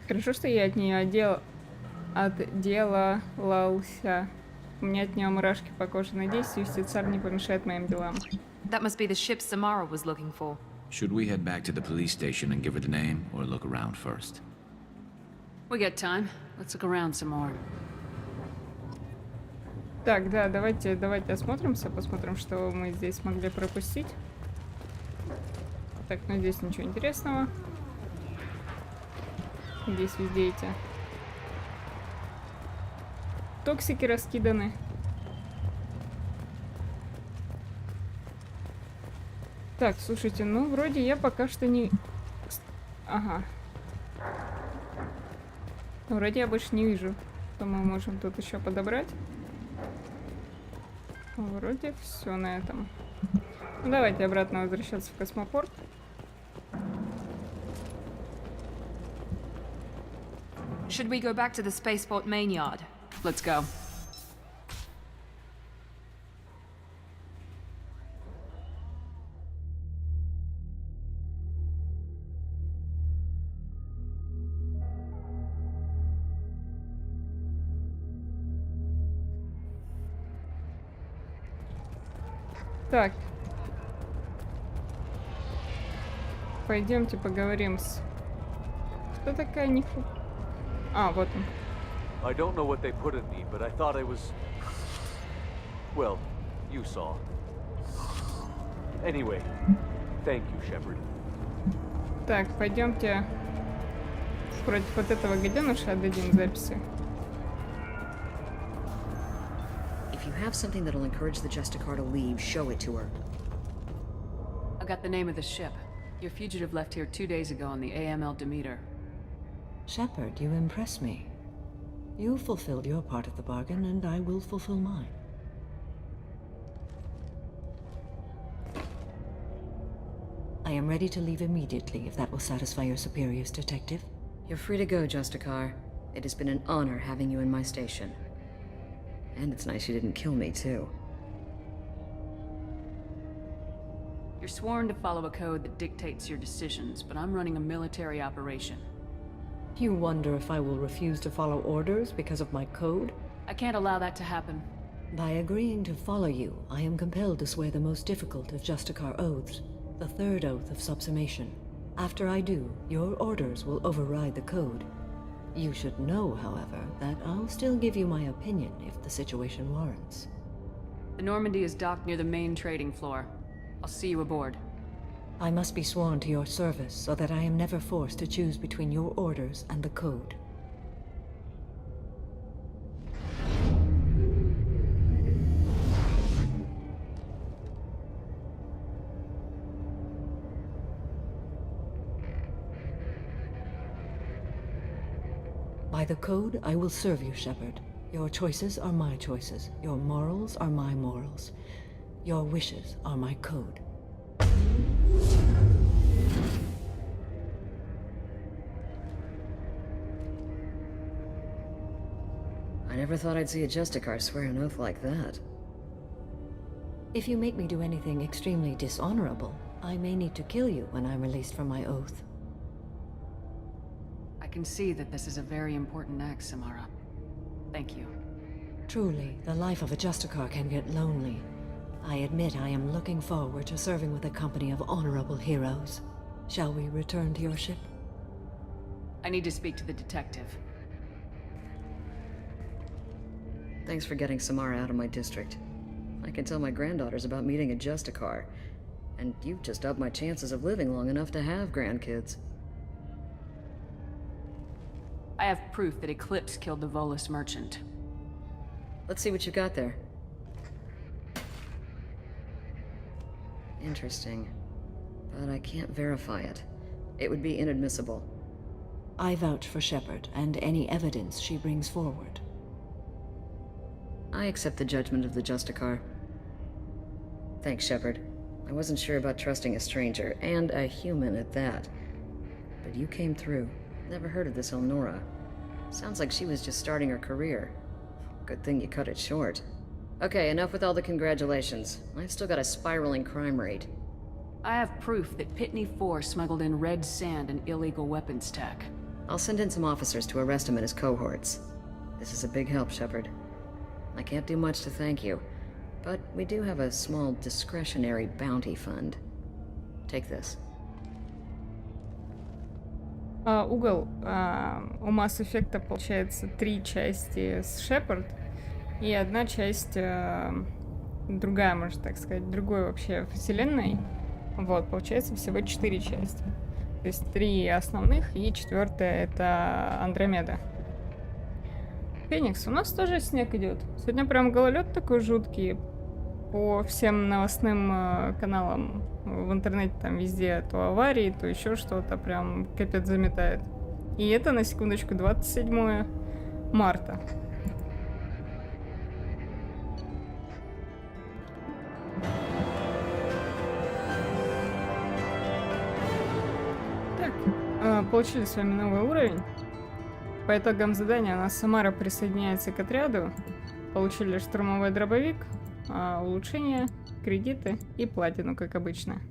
Хорошо, что я от нее отделался. У меня от нее мурашки по коже. Надеюсь, юстицар не помешает моим делам. That must be the ship Samara was looking for. Should we head back to the police station and give her the name, or look around first? We got time. Let's look around some more. Так, да, давайте осмотримся, посмотрим, что мы здесь могли пропустить. Так, ну здесь ничего интересного. Здесь везде эти токсики раскиданы. Так, слушайте, ну вроде я пока что не... Ага. Вроде я больше не вижу, что мы можем тут еще подобрать. Вроде все на этом. Ну, давайте обратно возвращаться в космопорт. Should we go back to the spaceport main yard? Let's go. Так. Пойдемте поговорим с... Кто такая Ниху? А, вот он. I don't know what they put in me, but I thought I was... Well, you saw. Anyway, thank you, Shepard. Так, пойдемте против вот этого гаденыша отдадим записи. If you have something that'll encourage the Justicar to leave, show it to her. I got the name of the ship. Your fugitive left here 2 days ago on the AML Demeter. Shepard, you impress me. You fulfilled your part of the bargain, and I will fulfill mine. I am ready to leave immediately, if that will satisfy your superiors, Detective. You're free to go, Justicar. It has been an honor having you in my station. And it's nice you didn't kill me, too. You're sworn to follow a code that dictates your decisions, but I'm running a military operation. You wonder if I will refuse to follow orders because of my code? I can't allow that to happen. By agreeing to follow you, I am compelled to swear the most difficult of Justicar oaths, the third oath of subsumation. After I do, your orders will override the code. You should know, however, that I'll still give you my opinion if the situation warrants. The Normandy is docked near the main trading floor. I'll see you aboard. I must be sworn to your service so that I am never forced to choose between your orders and the code. By the code, I will serve you, Shepard. Your choices are my choices. Your morals are my morals. Your wishes are my code. I never thought I'd see a Justicar swear an oath like that. If you make me do anything extremely dishonorable, I may need to kill you when I'm released from my oath. I can see that this is a very important act, Samara. Thank you. Truly, the life of a Justicar can get lonely. I admit I am looking forward to serving with a company of honorable heroes. Shall we return to your ship? I need to speak to the detective. Thanks for getting Samara out of my district. I can tell my granddaughters about meeting a Justicar. And you've just upped my chances of living long enough to have grandkids. I have proof that Eclipse killed the Volus merchant. Let's see what you got there. Interesting. But I can't verify it. It would be inadmissible. I vouch for Shepard and any evidence she brings forward. I accept the judgment of the Justicar. Thanks, Shepard. I wasn't sure about trusting a stranger, and a human at that. But you came through. Never heard of this Elnora. Sounds like she was just starting her career. Good thing you cut it short. Okay, enough with all the congratulations. I've still got a spiraling crime rate. I have proof that Pitney 4 smuggled in red sand and illegal weapons tech. I'll send in some officers to arrest him and his cohorts. This is a big help, Shepard. I can't do much to thank you, but we do have a small discretionary bounty fund. Take this. Угол у Mass Effect получается 3 части с Шепард и 1 часть другая, можно так сказать, другой вообще вселенной. Вот, получается всего 4 части. То есть 3 основных и 4-я это Андромеда. Феникс, у нас тоже снег идет. Сегодня прям гололед такой жуткий. По всем новостным каналам в интернете там везде то аварии, то еще что-то, прям капец заметает. И это, на секундочку, 27 марта. Так, получили с вами новый уровень. По итогам задания у нас Самара присоединяется к отряду. Получили штурмовой дробовик, улучшения, кредиты и платину, как обычно.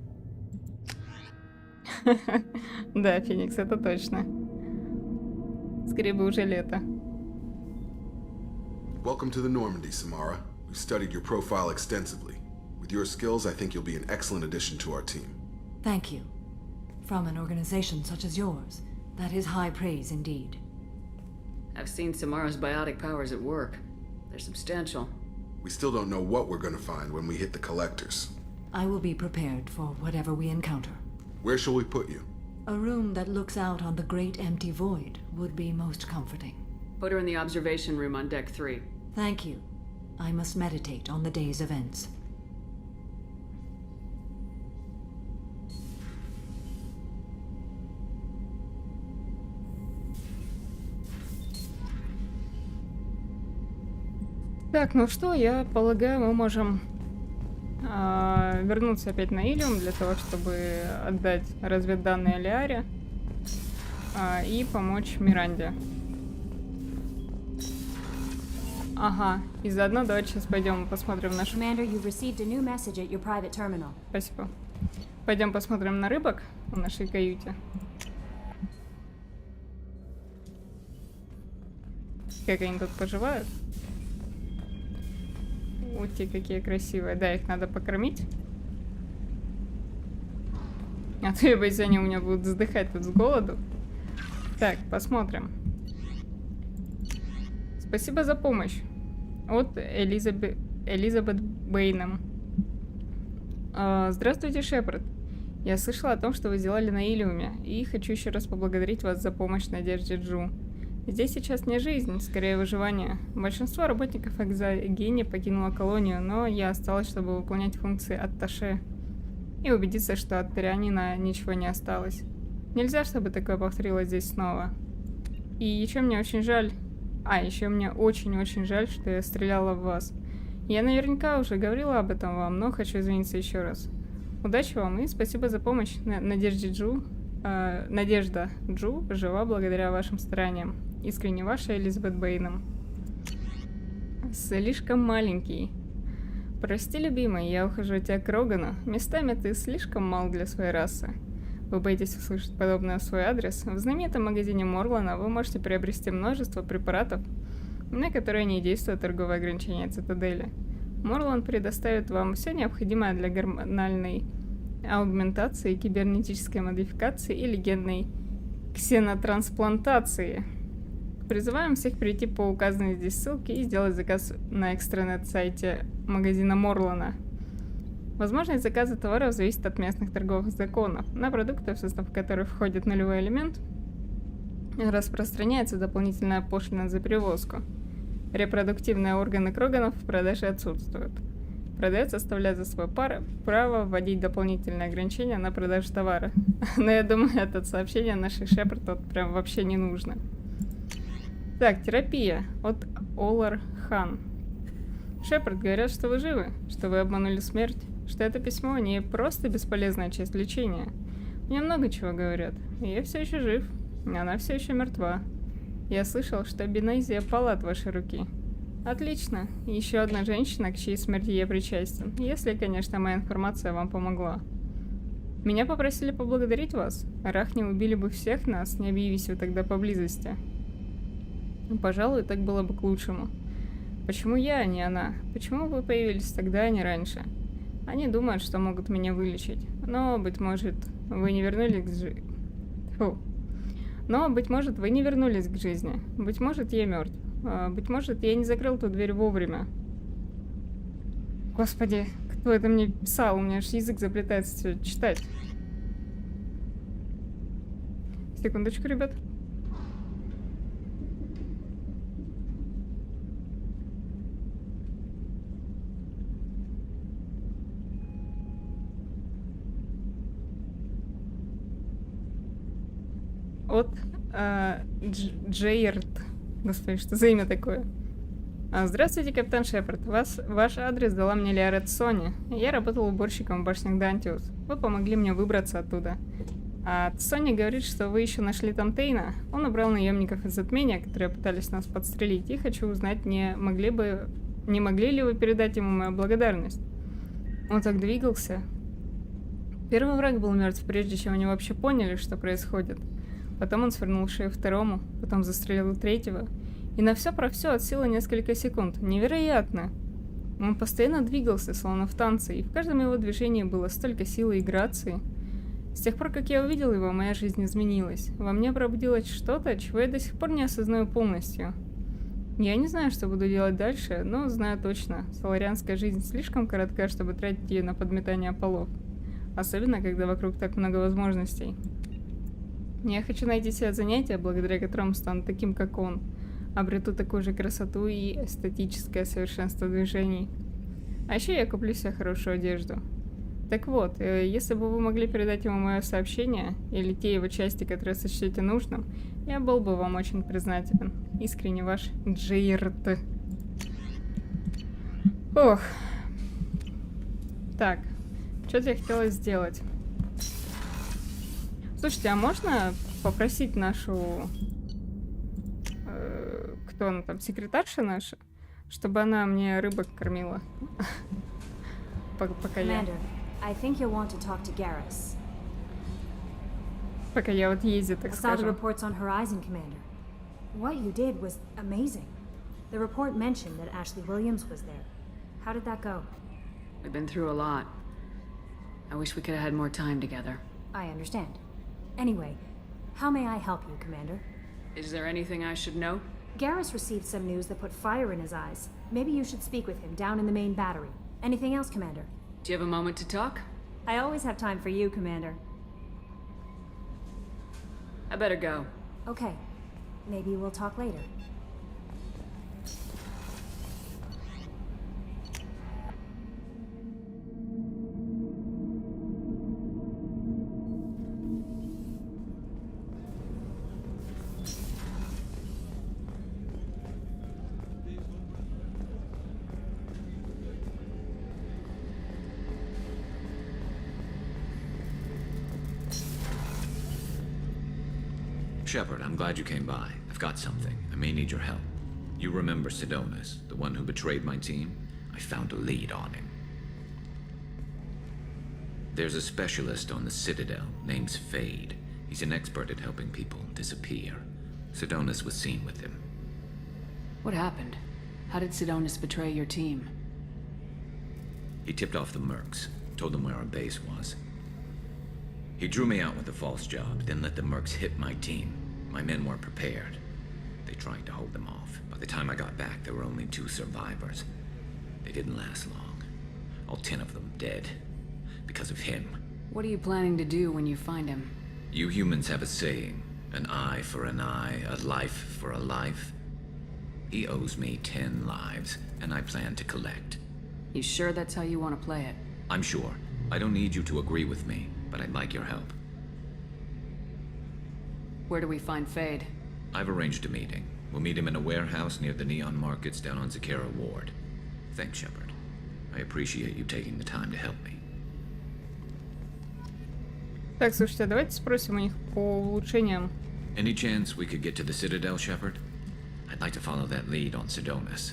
Да, Феникс, это точно. Скорее бы уже лето. Welcome to the Normandy, Samara. We've studied your profile extensively. With your skills, I think you'll be an excellent addition to our team. Thank you. From an organization such as yours, that is high praise indeed. I've seen Samara's biotic powers at work. They're substantial. We still don't know what we're gonna find when we hit the collectors. I will be prepared for whatever we encounter. Where shall we put you? A room that looks out on the great empty void would be most comforting. Put her in the observation room on deck 3. Thank you. I must meditate on the day's events. Так, ну что, я полагаю, мы можем вернуться опять на Илиум для того, чтобы отдать разведданные Лиаре и помочь Миранде. Ага, и заодно давайте сейчас пойдем посмотрим нашу... Спасибо. Пойдем посмотрим на рыбок в нашей каюте. Как они тут поживают. Ути, какие красивые. Да, их надо покормить. А то я боюсь, они у меня будут вздыхать тут с голоду. Так, посмотрим. Спасибо за помощь. От Элизабет Бэйном. Здравствуйте, Шепард. Я слышала о том, что вы сделали на Илиуме, и хочу еще раз поблагодарить вас за помощь Надежде Джу. Здесь сейчас не жизнь, скорее выживание. Большинство работников Экзогени покинуло колонию, но я осталась, чтобы выполнять функции атташе и убедиться, что от Тиранина ничего не осталось. Нельзя, чтобы такое повторилось здесь снова. И еще мне очень жаль... еще мне очень-очень жаль, что я стреляла в вас. Я наверняка уже говорила об этом вам, но хочу извиниться еще раз. Удачи вам и спасибо за помощь, Надежда Джу жива благодаря вашим стараниям. Искренне ваша Элизабет Бэйном. Слишком маленький. Прости, любимый, я ухожу от тебя к Рогану. Местами ты слишком мал для своей расы. Вы боитесь услышать подобное в свой адрес? В знаменитом магазине Морлана вы можете приобрести множество препаратов, на которые не действует торговое ограничение Цитадели. Морлан предоставит вам все необходимое для гормональной аугментации, кибернетической модификации и легендной ксенотрансплантации. Призываем всех перейти по указанной здесь ссылке и сделать заказ на экстранет-сайте магазина Морлана. Возможность заказа товаров зависит от местных торговых законов. На продукты, в состав которых входит нулевой элемент, распространяется дополнительная пошлина за перевозку. Репродуктивные органы Кроганов в продаже отсутствуют. Продавец оставляет за свое право вводить дополнительные ограничения на продажу товара. Но я думаю, это сообщение нашей Шепард тут прям вообще не нужно. Так, терапия от Олар Хан. Шепард, говорят, что вы живы, что вы обманули смерть, что это письмо не просто бесполезная часть лечения. Мне много чего говорят. Я все еще жив, она все еще мертва. Я слышал, что Бенезия пала от вашей руки. Отлично. Еще одна женщина, к чьей смерти я причастен. Если, конечно, моя информация вам помогла. Меня попросили поблагодарить вас. Рахни убили бы всех нас, не объявись вы тогда поблизости. Пожалуй, так было бы к лучшему. Почему я, а не она? Почему вы появились тогда, а не раньше? Они думают, что могут меня вылечить. Но, быть может, вы не вернулись к жизни. Но, быть может, вы не вернулись к жизни. Быть может, я мертв. Быть может, я не закрыл ту дверь вовремя. Господи, кто это мне писал? У меня аж язык заплетается читать. Секундочку, ребят. От Джейерт. Господи, что за имя такое? Здравствуйте, капитан Шепард. Ваш адрес дала мне Лиарет Сони. Я работал уборщиком в башнях Дантиус. Вы помогли мне выбраться оттуда. А Сони говорит, что вы еще нашли там Тейна. Он убрал наемников из затмения, которые пытались нас подстрелить. И хочу узнать, не могли ли вы передать ему мою благодарность? Он так двигался. Первый враг был мертв, прежде чем они вообще поняли, что происходит. Потом он свернул шею второму, потом застрелил третьего. И на все про все от силы несколько секунд. Невероятно! Он постоянно двигался, словно в танце, и в каждом его движении было столько силы и грации. С тех пор, как я увидел его, моя жизнь изменилась. Во мне пробудилось что-то, чего я до сих пор не осознаю полностью. Я не знаю, что буду делать дальше, но знаю точно. Соларианская жизнь слишком коротка, чтобы тратить ее на подметание полов. Особенно, когда вокруг так много возможностей. Я хочу найти себе занятие, благодаря которому стану таким, как он. Обрету такую же красоту и эстетическое совершенство движений. А еще я куплю себе хорошую одежду. Так вот, если бы вы могли передать ему мое сообщение, или те его части, которые сочтете нужным, я был бы вам очень признателен. Искренне ваш Джейрт. Ох. Так, что-то я хотела сделать. Слушайте, а можно попросить нашу... кто она там? Секретарша наша? Чтобы она мне рыбок кормила. Пока я... Пока я вот езжу, так скажем. What you did was amazing. The report mentioned that Ashley Williams was there. How did that go? We've been through a lot. I wish we could have had more time together. I understand. Anyway, how may I help you, Commander? Is there anything I should know? Garrus received some news that put fire in his eyes. Maybe you should speak with him down in the main battery. Anything else, Commander? Do you have a moment to talk? I always have time for you, Commander. I better go. Okay. Maybe we'll talk later. Shepard, I'm glad you came by. I've got something. I may need your help. You remember Sidonis, the one who betrayed my team? I found a lead on him. There's a specialist on the Citadel named Fade. He's an expert at helping people disappear. Sidonus was seen with him. What happened? How did Sidonus betray your team? He tipped off the mercs, told them where our base was. He drew me out with a false job, then let the mercs hit my team. My men weren't prepared. They tried to hold them off. By the time I got back, there were only 2 survivors. They didn't last long. All 10 of them dead. Because of him. What are you planning to do when you find him? You humans have a saying, an eye for an eye, a life for a life. He owes me 10 lives, and I plan to collect. You sure that's how you want to play it? I'm sure. I don't need you to agree with me, but I'd like your help. Where do we find Fade? I've arranged a meeting. We'll meet him in a warehouse near the Neon Markets down on Zakera Ward. Thanks, Shepard. I appreciate you taking the time to help me. Так, слушайте, давайте спросим у них по улучшениям. Any chance we could get to the Citadel, Shepard? I'd like to follow that lead on Sidonus.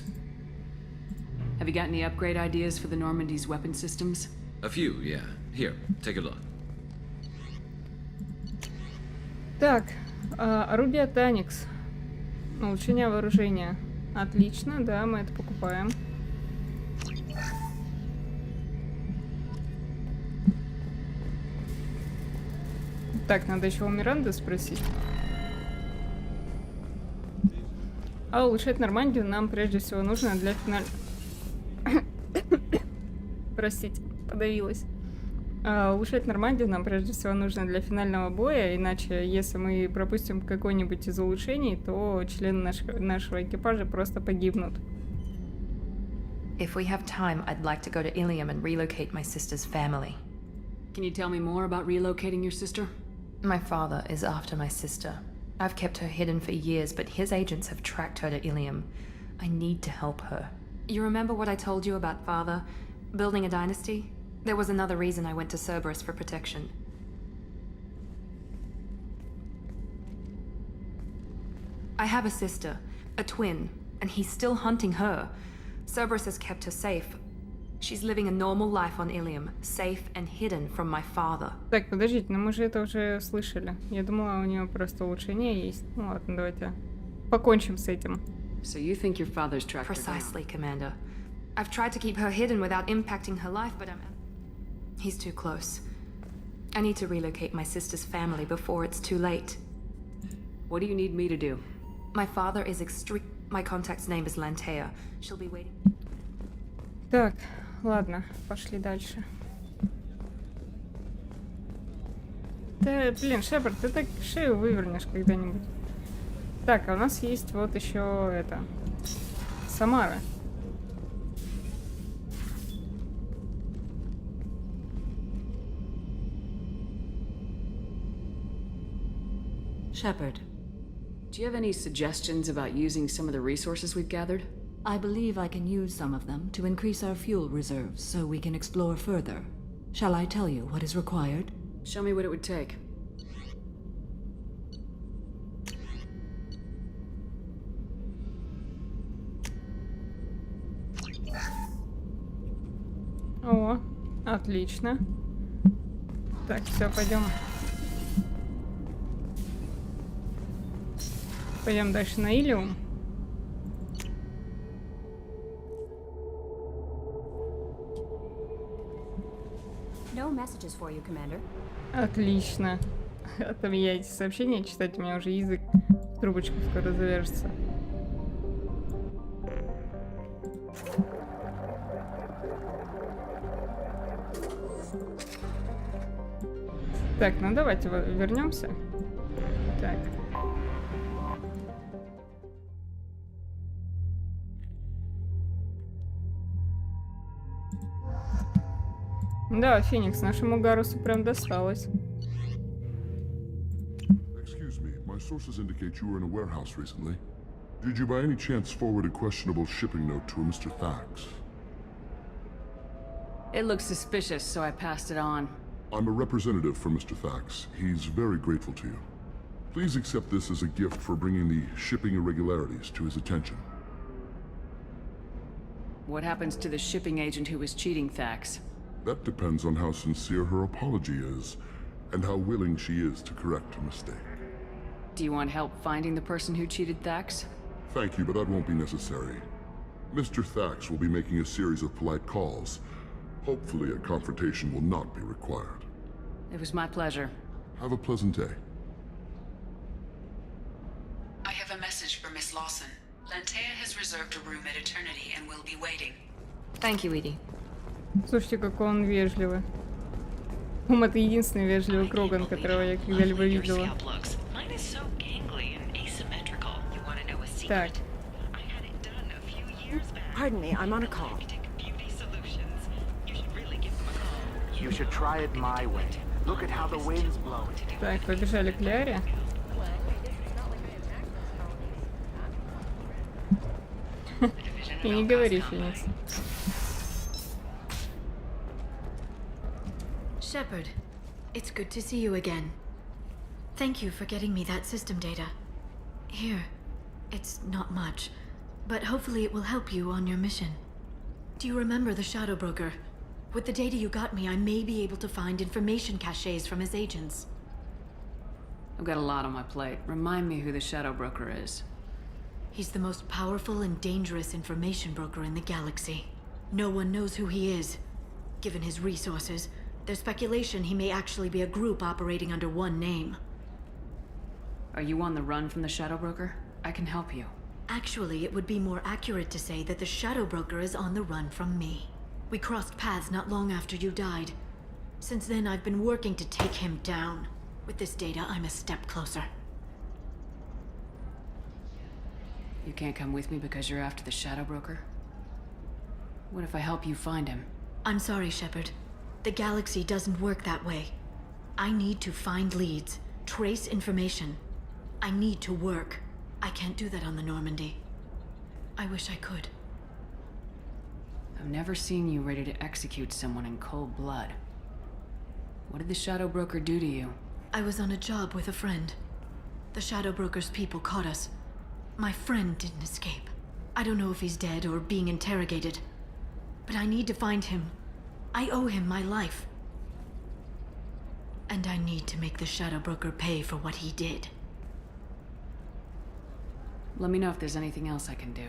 Have you got any upgrade ideas for the Normandy's weapon systems? A few, yeah. Here, take a look. Так, орудие Таникс. Улучшение вооружения. Отлично, да, мы это покупаем. Так, надо еще у Миранды спросить. А улучшать Нормандию нам прежде всего нужно для Простите, подавилась. Улучшать Нормандию нам прежде всего нужно для финального боя, иначе, если мы пропустим какое-нибудь из улучшений, то члены нашего экипажа просто погибнут. If we have time, I'd like to go to Ilium and relocate my sister's family. Can you tell me more about relocating your sister? My father is after my sister. I've kept her hidden for years, but his agents have tracked her to Ilium. I need to help her. You remember what I told you about father? Building a dynasty? There was another reason I went to Cerberus for protection. I have a sister, a twin, and he's still hunting her. Cerberus has kept her safe. She's living a normal life on Ilium, safe and hidden from my father. Так, подождите, но мы же это уже слышали. Я думала, у нее просто улучшение есть. Ну ладно, давайте покончим с этим. So you think your father's tracked her down? Precisely, Commander. I've tried to keep her hidden without impacting her life, but he's too close. I need to relocate my sister's family before it's too late. What do you need me to do? My father is My contact's name is Lantea. She'll be waiting. Так, ладно, пошли дальше. Да, блин, Шепард, ты так шею вывернешь когда-нибудь. Так, а у нас есть вот еще это... Самара. Shepard. Do you have any suggestions about using some of the resources we've gathered? I believe I can use some of them to increase our fuel reserves so we can explore further. Shall I tell you what is required? Show me what it would take. О, отлично. Так, все, пойдем. Пойдем дальше на Илиум. No messages for you, Commander. Отлично. А то я эти сообщения читать, у меня уже язык в трубочку скоро завяжется. Так, ну давайте вернемся. Так. Да, Феникс, нашему Гарусу прям досталось. Excuse me, my sources indicate you were in a warehouse recently. Did you by any chance forward a questionable shipping note to a Mr. Thax? It looks suspicious, so I passed it on. I'm a representative for Mr. Thax. He's very grateful to you. Please accept this as a gift for bringing the shipping irregularities to his attention. What happens to the shipping agent who was cheating Thax? That depends on how sincere her apology is, and how willing she is to correct her mistake. Do you want help finding the person who cheated Thax? Thank you, but that won't be necessary. Mr. Thax will be making a series of polite calls. Hopefully a confrontation will not be required. It was my pleasure. Have a pleasant day. I have a message for Miss Lawson. Lantea has reserved a room at Eternity and will be waiting. Thank you, Edie. Слушайте, какой он вежливый. Это единственный вежливый Кроган, которого я когда-либо видела. Так. Pardon me, I'm on a call. You should try it my way. Look at how the wind's blowing. Так, побежали к Ляре. И не говори, Феникс. Shepard, it's good to see you again. Thank you for getting me that system data. Here, it's not much, but hopefully it will help you on your mission. Do you remember the Shadow Broker? With the data you got me, I may be able to find information caches from his agents. I've got a lot on my plate. Remind me who the Shadow Broker is. He's the most powerful and dangerous information broker in the galaxy. No one knows who he is. Given his resources, there's speculation he may actually be a group operating under one name. Are you on the run from the Shadow Broker? I can help you. Actually, it would be more accurate to say that the Shadow Broker is on the run from me. We crossed paths not long after you died. Since then, I've been working to take him down. With this data, I'm a step closer. You can't come with me because you're after the Shadow Broker? What if I help you find him? I'm sorry, Shepard. The galaxy doesn't work that way. I need to find leads, trace information. I need to work. I can't do that on the Normandy. I wish I could. I've never seen you ready to execute someone in cold blood. What did the Shadow Broker do to you? I was on a job with a friend. The Shadow Broker's people caught us. My friend didn't escape. I don't know if he's dead or being interrogated. But I need to find him. I owe him my life. And I need to make the Shadow Broker pay for what he did. Let me know if there's anything else I can do.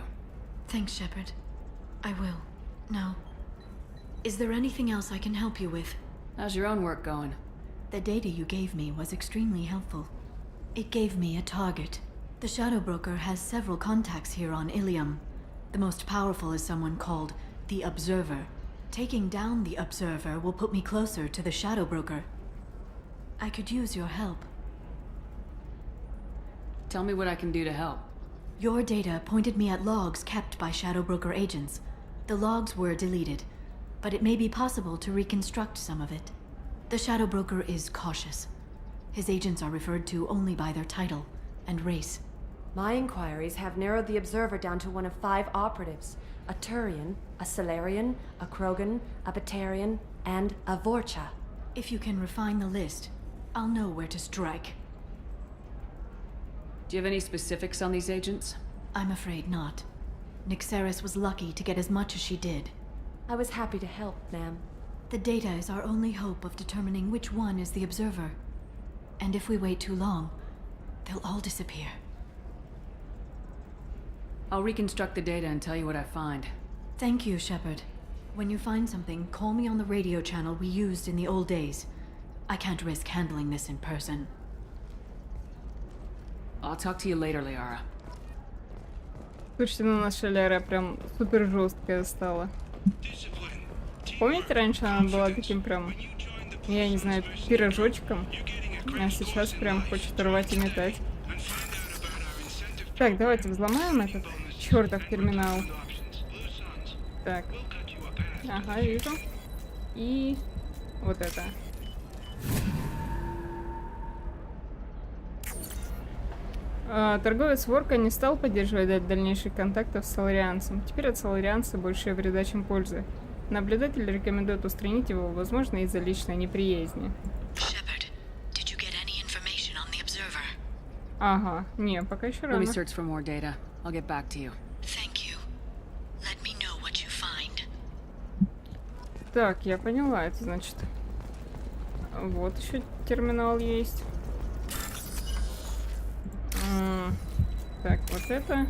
Thanks, Shepard. I will. Now, is there anything else I can help you with? How's your own work going? The data you gave me was extremely helpful. It gave me a target. The Shadow Broker has several contacts here on Ilium. The most powerful is someone called the Observer. Taking down the Observer will put me closer to the Shadow Broker. I could use your help. Tell me what I can do to help. Your data pointed me at logs kept by Shadow Broker agents. The logs were deleted, but it may be possible to reconstruct some of it. The Shadow Broker is cautious. His agents are referred to only by their title and race. My inquiries have narrowed the Observer down to one of 5 operatives. A Turian, a Solarian, a Krogan, a Batarian, and a Vorcha. If you can refine the list, I'll know where to strike. Do you have any specifics on these agents? I'm afraid not. Nyxeris was lucky to get as much as she did. I was happy to help, ma'am. The data is our only hope of determining which one is the Observer. And if we wait too long, they'll all disappear. I'll reconstruct the data and tell you what I find. Thank you, Shepard. When you find something, call me on the radio channel we used in the old days. I can't risk handling this in person. I'll talk to you later, Liara. Слушайте, ну наша Ляра прям супер жесткая стала. Помните, раньше она была таким прям, я не знаю, пирожочком, а сейчас прям хочет рвать и метать. Так, давайте взломаем этот чертов терминал. Так. Ага, вижу. И вот это. Торговец Ворка не стал поддерживать дальнейших контактов с соларианцем. Теперь от соларианца больше вреда, чем пользы. Наблюдатель рекомендует устранить его, возможно, из-за личной неприязни. Ага, не, пока еще рано. Let me search for more data. I'll get back to you. Thank you. Let me know what you find. Так, я поняла, это значит. Вот еще терминал есть. Так, вот это.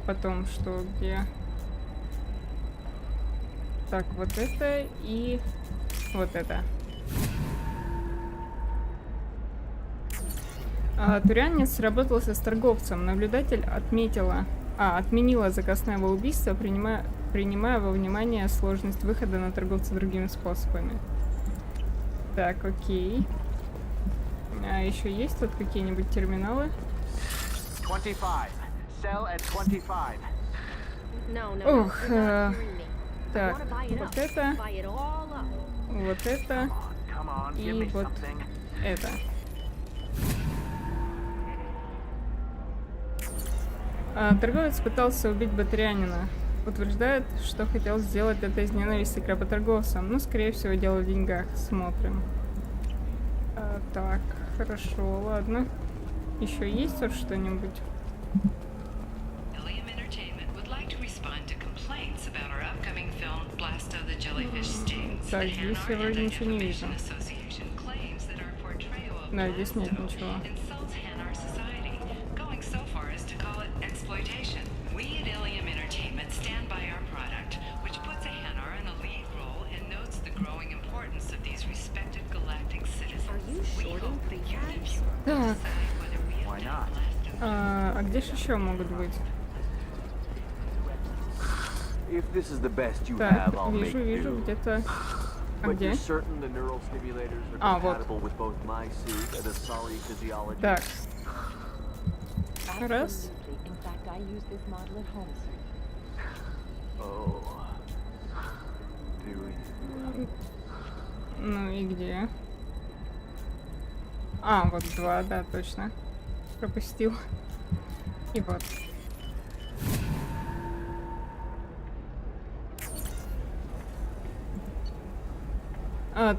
Потом что, где? Так, вот это и вот это. Турянец сработался с торговцем. Наблюдатель отменила заказное убийство, принимая во внимание сложность выхода на торговца другими способами. Так, окей. А еще есть тут какие-нибудь терминалы? 25. Sell at 25. Ух, так, вот это, вот это и вот это. Торговец пытался убить батарянина. Утверждает, что хотел сделать это из ненависти к работорговцам. Но, скорее всего, дело в деньгах. Смотрим. Так, хорошо, ладно. Еще есть тут что-нибудь? Так, здесь я вроде ничего не вижу. Да, здесь нет ничего. Так. А где же еще могут быть? Так, вижу, где-то. А где? А, вот. Так. Раз. Ну и где? А, вот два, да, точно. Пропустил. И вот.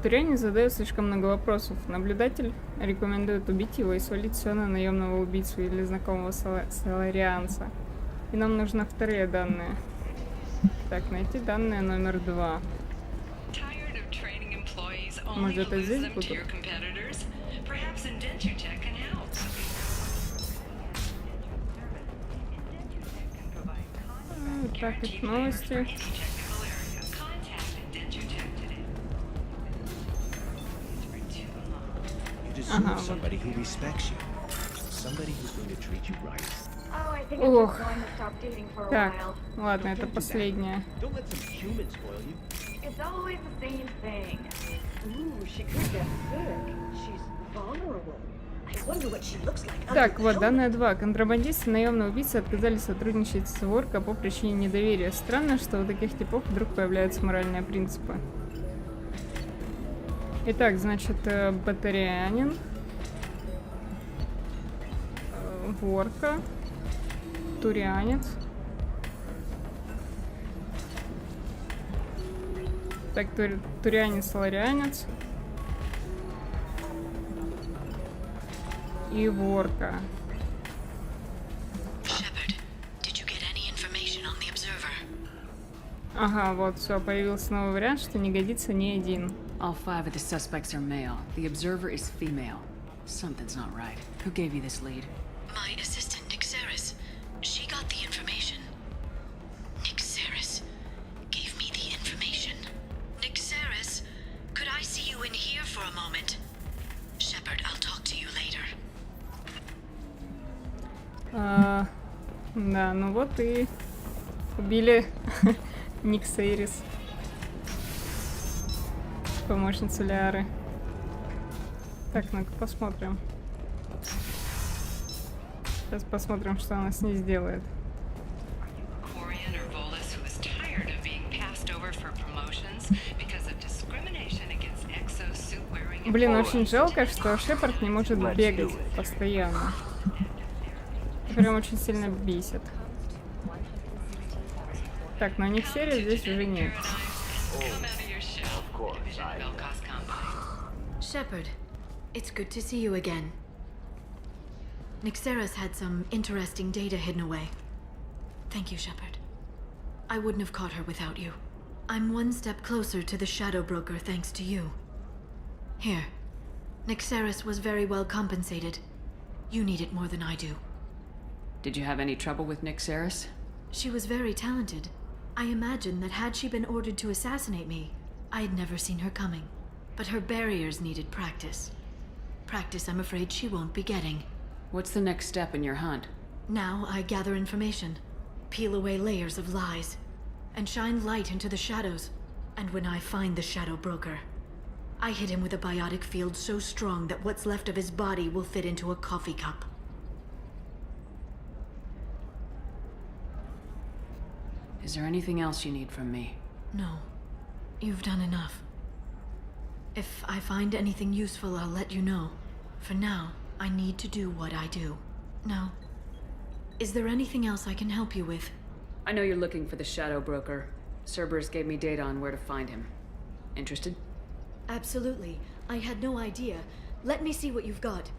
Турянин задает слишком много вопросов. Наблюдатель рекомендует убить его и свалить все на наемного убийцу или знакомого соларианца. И нам нужны вторые данные. Так, найти данные номер 2. Может, это здесь будут? Так, их новости. Ага, вот. Ох. Так, ладно, это последнее. Так, вот, данные 2. Контрабандисты и наемные убийцы отказались сотрудничать с ворка по причине недоверия. Странно, что у таких типов вдруг появляются моральные принципы. Итак, значит, батареянин, ворка, турянец. Так, турянец, соларианец и ворка. Ага, вот, все, появился новый вариант, что не годится ни один. All 5 of the suspects are male. The observer is female. Something's not right. Who gave you this lead? My assistant, Nixeris. She got the information. Nixeris gave me the information. Nixeris, could I see you in here for a moment? Shepard, I'll talk to you later. Да, ну вот и убили Никсерис, помощницу Лиары. Так, ну-ка посмотрим. Сейчас посмотрим, что она с ней сделает. Блин, очень жалко, что Шепард не может бегать постоянно. Прям очень сильно бесит. Так, но Никсерис здесь уже нет. Shepard, it's good to see you again. Nixeris had some interesting data hidden away. Thank you, Shepard. I wouldn't have caught her without you. I'm one step closer to the Shadow Broker thanks to you. Here. Nyxeris was very well compensated. You need it more than I do. Did you have any trouble with Nyxeris? She was very talented. I imagine that had she been ordered to assassinate me, I had never seen her coming. But her barriers needed practice. Practice I'm afraid she won't be getting. What's the next step in your hunt? Now I gather information, peel away layers of lies, and shine light into the shadows. And when I find the Shadow Broker, I hit him with a biotic field so strong that what's left of his body will fit into a coffee cup. Is there anything else you need from me? No. You've done enough. If I find anything useful, I'll let you know. For now, I need to do what I do. Now, is there anything else I can help you with? I know you're looking for the Shadow Broker. Cerberus gave me data on where to find him. Interested? Absolutely. I had no idea. Let me see what you've got.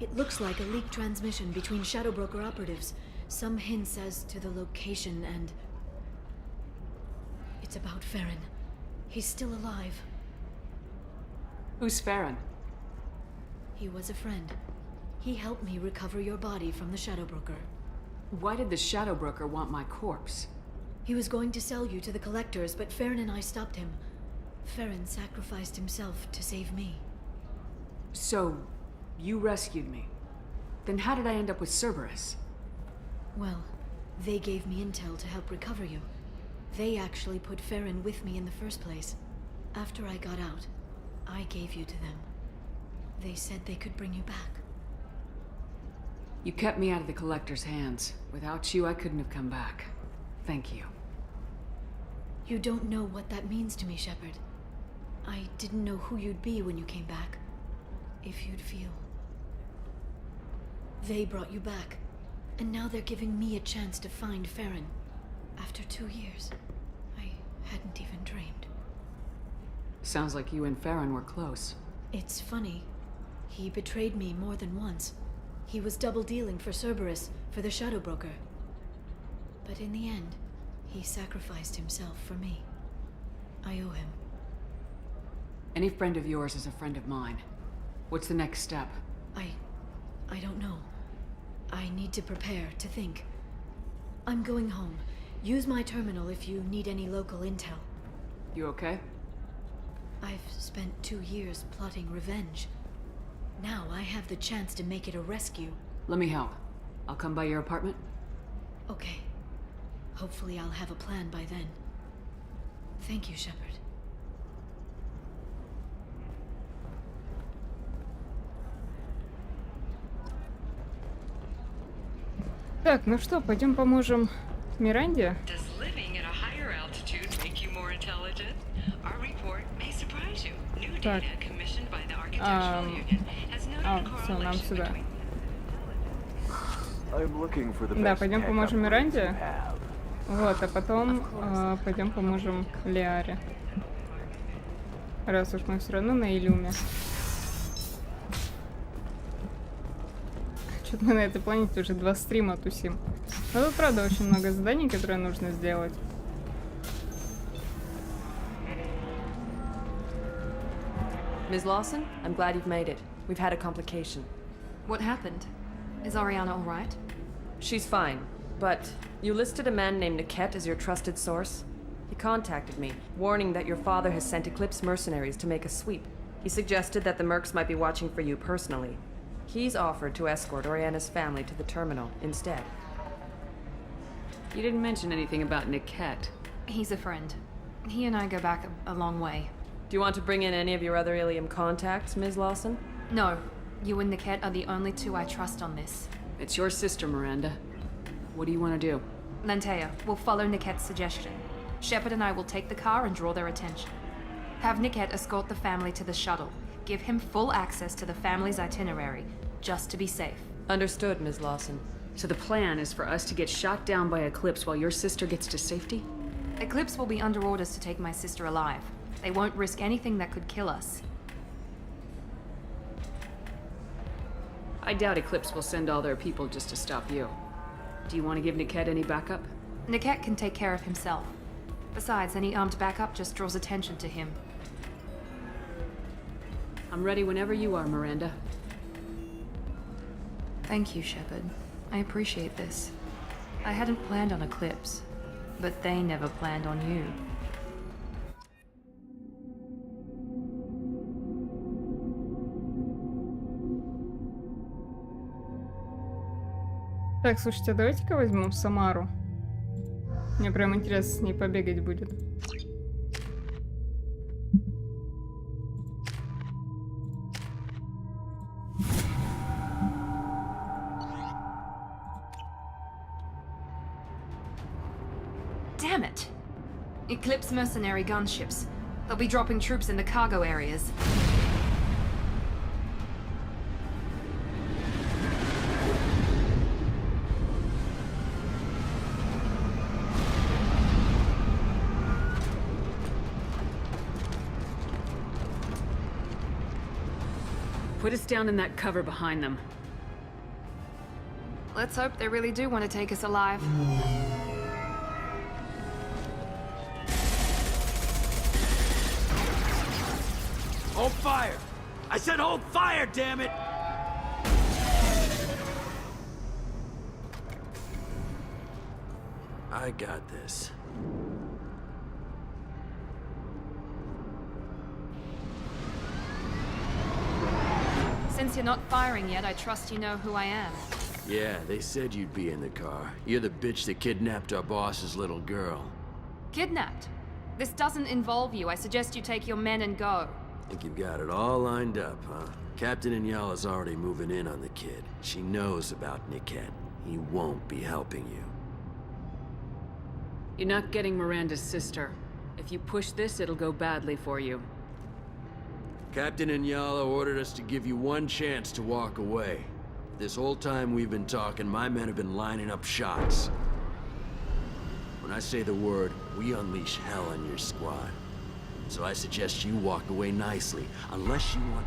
It looks like a leaked transmission between Shadow Broker operatives. Some hints as to the location and... It's about Farron. He's still alive. Who's Farron? He was a friend. He helped me recover your body from the Shadow Broker. Why did the Shadow Broker want my corpse? He was going to sell you to the collectors, but Farron and I stopped him. Farron sacrificed himself to save me. So, you rescued me. Then how did I end up with Cerberus? Well, they gave me intel to help recover you. They actually put Farron with me in the first place. After I got out, I gave you to them. They said they could bring you back. You kept me out of the collector's hands. Without you, I couldn't have come back. Thank you. You don't know what that means to me, Shepard. I didn't know who you'd be when you came back. If you'd feel. They brought you back, and now they're giving me a chance to find Farron. After 2 years, I hadn't even dreamed. Sounds like you and Farron were close. It's funny. He betrayed me more than once. He was double-dealing for Cerberus, for the Shadow Broker. But in the end, he sacrificed himself for me. I owe him. Any friend of yours is a friend of mine. What's the next step? I don't know. I need to prepare, to think. I'm going home. Use my terminal if you need any local intel. You okay? I've spent 2 years plotting revenge. Now I have the chance to make it a rescue. Let me help. I'll come by your apartment. Okay. Hopefully I'll have a plan by then. Thank you, Shepard. Так, ну что, пойдем поможем Миранде. Так. Все, нам сюда. Да, пойдем поможем Миранде. Вот, а потом пойдем поможем Лиаре. Раз уж мы все равно на Илюме. Что-то мы на этой планете уже 2 стрима тусим. Но тут, правда, очень много заданий, которые нужно сделать. Ms. Lawson, I'm glad you've made it. We've had a complication. What happened? Is Ariana all right? She's fine, but you listed a man named Niket as your trusted source. He contacted me, warning that your father has sent Eclipse mercenaries to make a sweep. He suggested that the Mercs might be watching for you personally. He's offered to escort Oriana's family to the terminal instead. You didn't mention anything about Niket. He's a friend. He and I go back a long way. Do you want to bring in any of your other Ilium contacts, Ms. Lawson? No. You and Niket are the only 2 I trust on this. It's your sister, Miranda. What do you want to do? Lantea, we'll follow Niket's suggestion. Shepard and I will take the car and draw their attention. Have Niket escort the family to the shuttle. Give him full access to the family's itinerary, just to be safe. Understood, Ms. Lawson. So the plan is for us to get shot down by Eclipse while your sister gets to safety? Eclipse will be under orders to take my sister alive. They won't risk anything that could kill us. I doubt Eclipse will send all their people just to stop you. Do you want to give Niket any backup? Niket can take care of himself. Besides, any armed backup just draws attention to him. I'm ready whenever you are, Miranda. Thank you, Shepard. I appreciate this. I hadn't planned on Eclipse, but they never planned on you. Так, слушайте, давайте-ка возьмем Самару. Мне прям интересно с ней побегать будет. Damn it! Eclipse mercenary gunships. They'll be dropping troops in the cargo areas. Put us down in that cover behind them. Let's hope they really do want to take us alive. Hold fire! I said hold fire, damn it! I got this. Since you're not firing yet, I trust you know who I am. Yeah, they said you'd be in the car. You're the bitch that kidnapped our boss's little girl. Kidnapped? This doesn't involve you. I suggest you take your men and go. Think you've got it all lined up, huh? Captain Inyala's already moving in on the kid. She knows about Niket. He won't be helping you. You're not getting Miranda's sister. If you push this, it'll go badly for you. Captain Inyala ordered us to give you one chance to walk away. This whole time we've been talking, my men have been lining up shots. When I say the word, we unleash hell on your squad. So I suggest you walk away nicely, unless you want...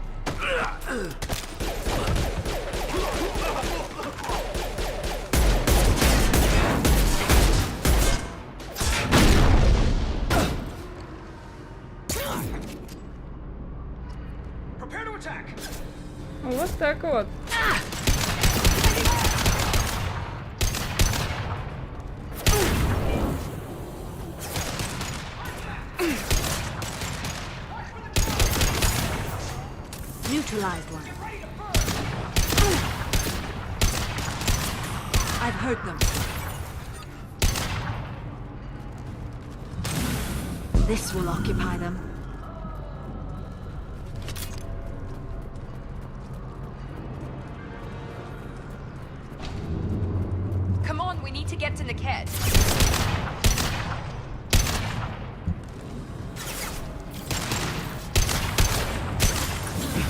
Prepare to attack! Вот так вот. Neutralized one. I've hurt them. This will occupy them. Come on, we need to get to Niket.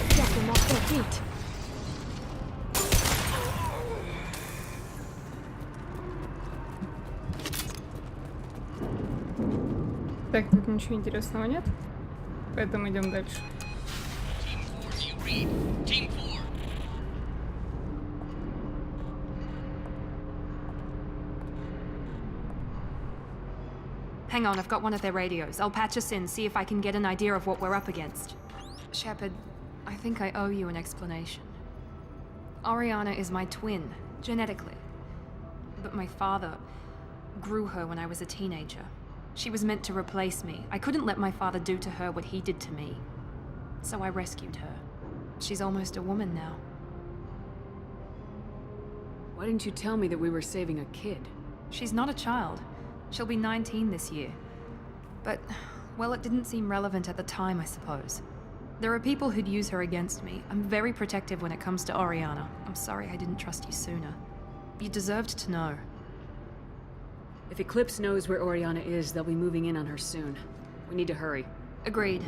Get them off their feet. Так, тут ничего интересного нет. Поэтому идем дальше. Hang on, I've got one of their radios. I'll patch us in, see if I can get an idea of what we're up against. Shepard, I think I owe you an explanation. Oriana is my twin, genetically. But my father grew her when I was a teenager. She was meant to replace me. I couldn't let my father do to her what he did to me. So I rescued her. She's almost a woman now. Why didn't you tell me that we were saving a kid? She's not a child. She'll be 19 this year. But, well, it didn't seem relevant at the time, I suppose. There are people who'd use her against me. I'm very protective when it comes to Oriana. I'm sorry I didn't trust you sooner. You deserved to know. If Eclipse knows where Oriana is, they'll be moving in on her soon. We need to hurry. Agreed.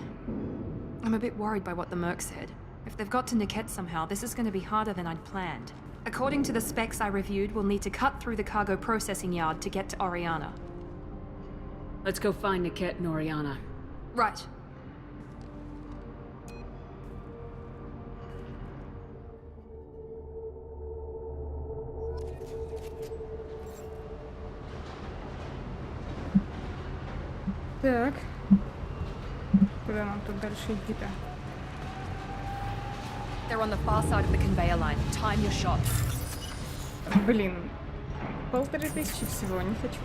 I'm a bit worried by what the Merc said. If they've got to Niket somehow, this is going to be harder than I'd planned. According to the specs I reviewed, we'll need to cut through the cargo processing yard to get to Oriana. Let's go find Niket and Oriana. Right. Так. Куда нам тут дальше идти-то? They're on the far side of the conveyor line. Time your shots. Блин. 1500 всего, не хочу.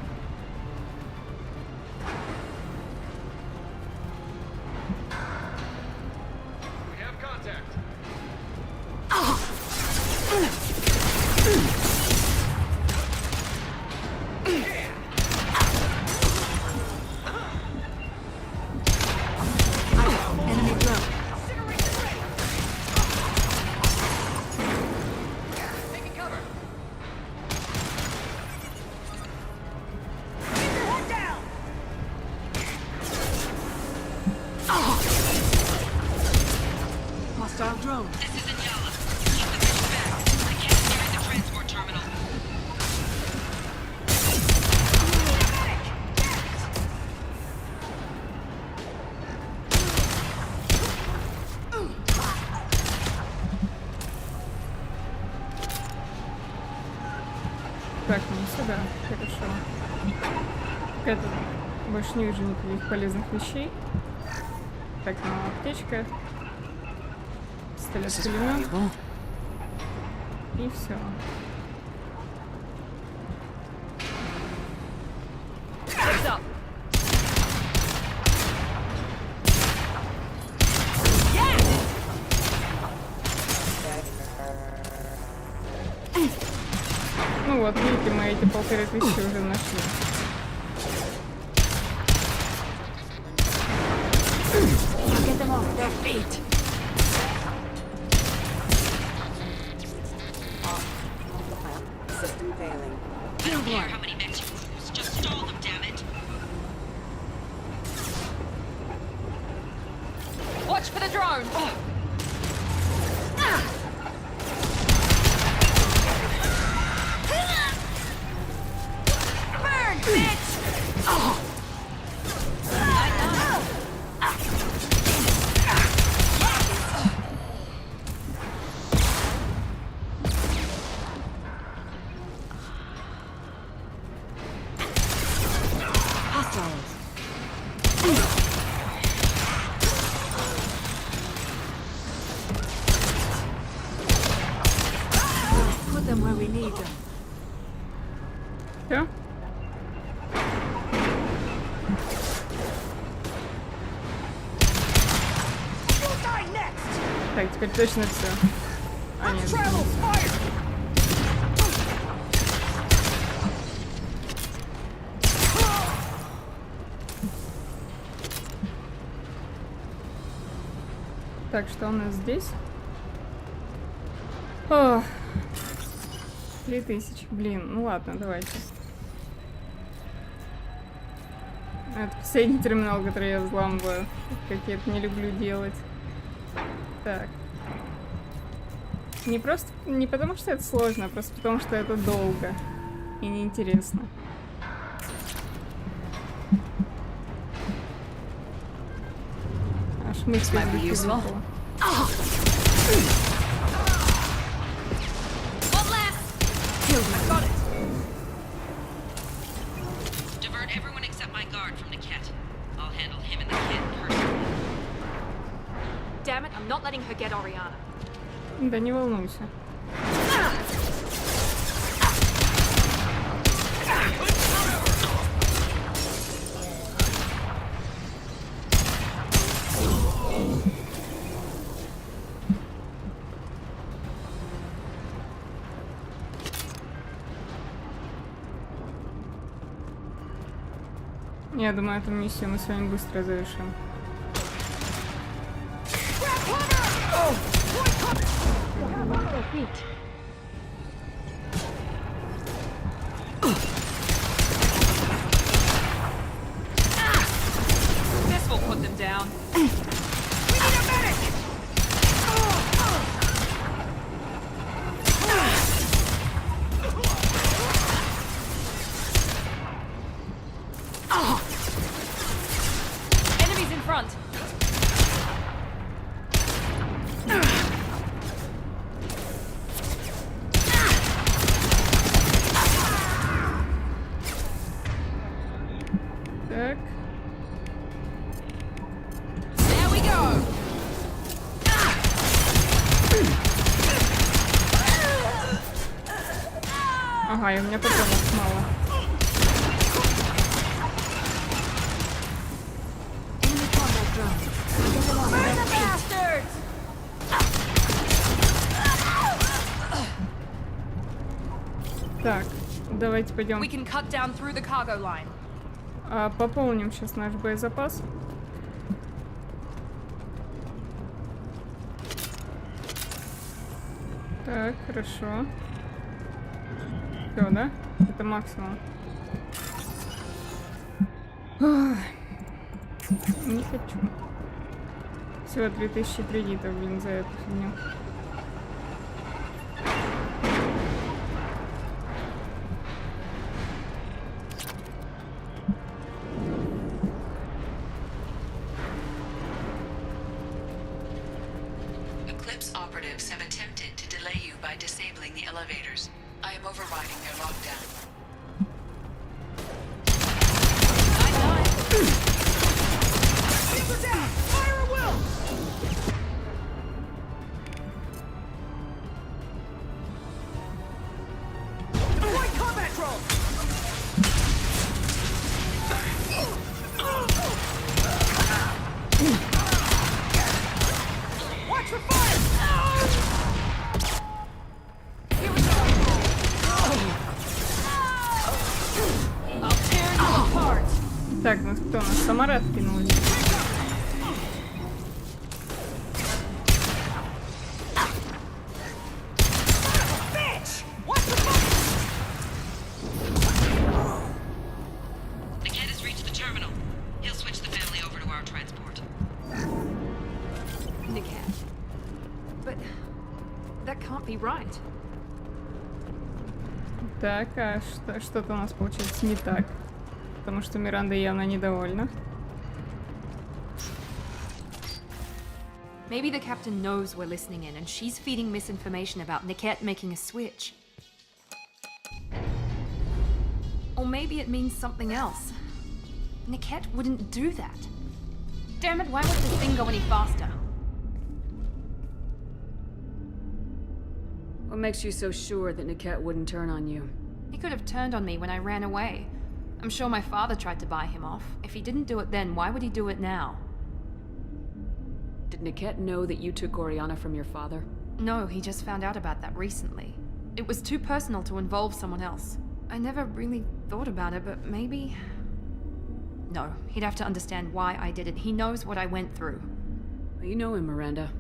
Так, ну сюда, хорошо. Какая-то больше не вижу никаких полезных вещей. Так, ну аптечка. Пистолет-пулемет. И все. Ну вот, видите, мы эти 1500 уже нашли. Get them off their feet. System failing. I don't care how many mechs you lose, just stall them, damn it. Watch for the drone. Burn, bitch! Oh. Put them where we need them. Все? Так, теперь точно все. А, нет. Так, что у нас здесь? О, 3000. Блин, ну ладно, давайте. Это последний терминал, который я взламываю. Как я это не люблю делать. Так. Не потому что это сложно, а просто потому что это долго и неинтересно. Аж мысли выпало. Divert everyone except my guard from the cat. I'll handle him and the kid personally. Damn it, I'm not letting her get Oriana. Да не волнуйся. Я думаю, эту миссию мы с вами быстро завершим. This will put them down. Enemies in front. Так. Ага, и у меня патронов мало. Так, давайте пойдем. Пополним сейчас наш боезапас. Так, хорошо. Все, да? Это максимум. Ох, не хочу. Всего 2000 кредитов, блин, за эту фигню. Eclipse operatives have attempted to delay you by disabling the elevators. I am overriding their lockdown. Keep her down! Fire at will! Deploy combat drones! Watch for fire! Here we go! I'll tear you apart! Так, ну кто у нас? Самара скинули. Так, а что-то у нас получается не так. Потому что Миранда явно недовольна. Maybe the captain knows we're listening in and she's feeding misinformation about Niket making a switch. Or maybe it means something else. Niket wouldn't do that. Damn it, why won't this thing go any faster? What makes you so sure that Niket wouldn't turn on you? He could have turned on me when I ran away. I'm sure my father tried to buy him off. If he didn't do it then, why would he do it now? Did Niket know that you took Oriana from your father? No, he just found out about that recently. It was too personal to involve someone else. I never really thought about it, but maybe... No, he'd have to understand why I did it. He knows what I went through. Well, you know him, Miranda.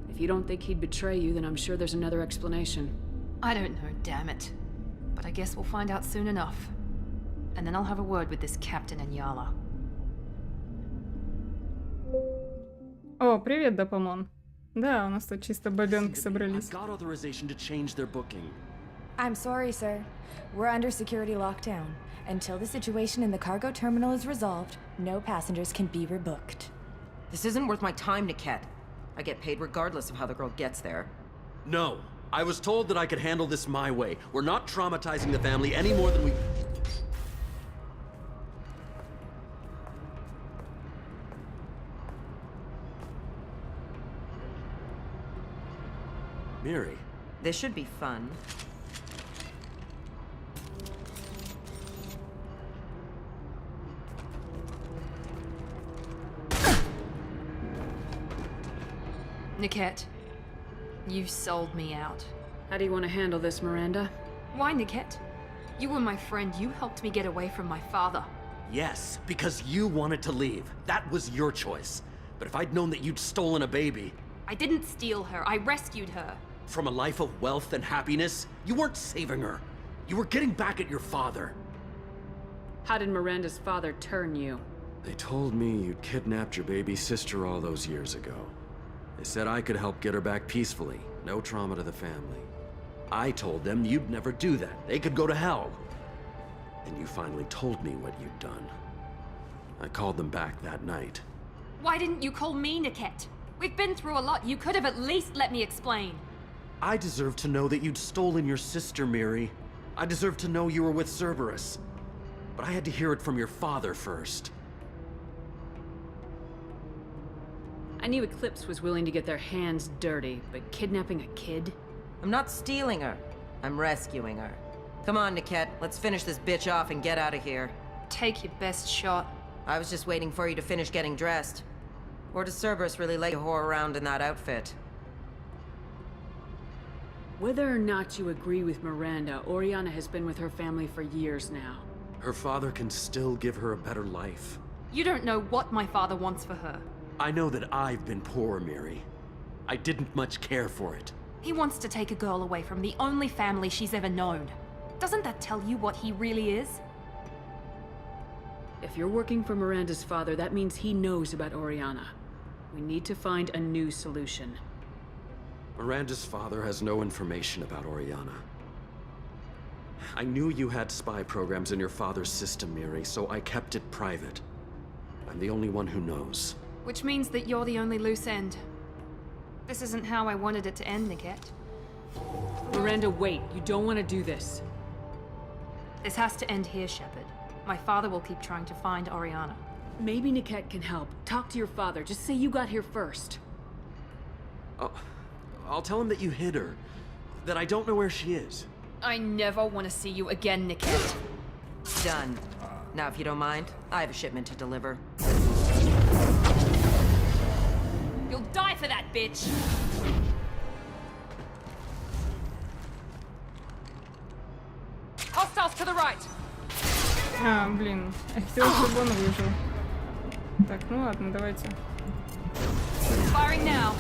If you don't think he'd betray you, then I'm sure there's another explanation. I don't know, damn it. But I guess we'll find out soon enough. And then I'll have a word with this captain and Yala. О, привет, Дапамон. Да, у нас тут чисто бабенки собрались. Got authorization to change their booking. I'm sorry, sir. We're under security lockdown. Until the situation in the cargo terminal is resolved, no passengers can be rebooked. This isn't worth my time, Niket. I get paid regardless of how the girl gets there. No. I was told that I could handle this my way. We're not traumatizing the family any more than we... Miri. This should be fun. Niket, you've sold me out. How do you want to handle this, Miranda? Why, Niket? You were my friend. You helped me get away from my father. Yes, because you wanted to leave. That was your choice. But if I'd known that you'd stolen a baby... I didn't steal her. I rescued her. From a life of wealth and happiness, you weren't saving her. You were getting back at your father. How did Miranda's father turn you? They told me you'd kidnapped your baby sister all those years ago. They said I could help get her back peacefully. No trauma to the family. I told them you'd never do that. They could go to hell. And you finally told me what you'd done. I called them back that night. Why didn't you call me, Niket? We've been through a lot. You could have at least let me explain. I deserve to know that you'd stolen your sister, Miri. I deserve to know you were with Cerberus. But I had to hear it from your father first. I knew Eclipse was willing to get their hands dirty, but kidnapping a kid? I'm not stealing her. I'm rescuing her. Come on, Niket. Let's finish this bitch off and get out of here. Take your best shot. I was just waiting for you to finish getting dressed. Or does Cerberus really let you whore around in that outfit? Whether or not you agree with Miranda, Oriana has been with her family for years now. Her father can still give her a better life. You don't know what my father wants for her. I know that I've been poor, Mary. I didn't much care for it. He wants to take a girl away from the only family she's ever known. Doesn't that tell you what he really is? If you're working for Miranda's father, that means he knows about Oriana. We need to find a new solution. Miranda's father has no information about Oriana. I knew you had spy programs in your father's system, Mary, so I kept it private. I'm the only one who knows. Which means that you're the only loose end. This isn't how I wanted it to end, Niket. Miranda, wait. You don't want to do this. This has to end here, Shepard. My father will keep trying to find Oriana. Maybe Niket can help. Talk to your father. Just say you got here first. I'll tell him that you hid her. That I don't know where she is. I never want to see you again, Niket. Done. Now, if you don't mind, I have a shipment to deliver. You'll die for that, bitch! Hostiles to the right! А, блин, я хотела, чтобы он выжил. Так, ну ладно, давайте. Firing now.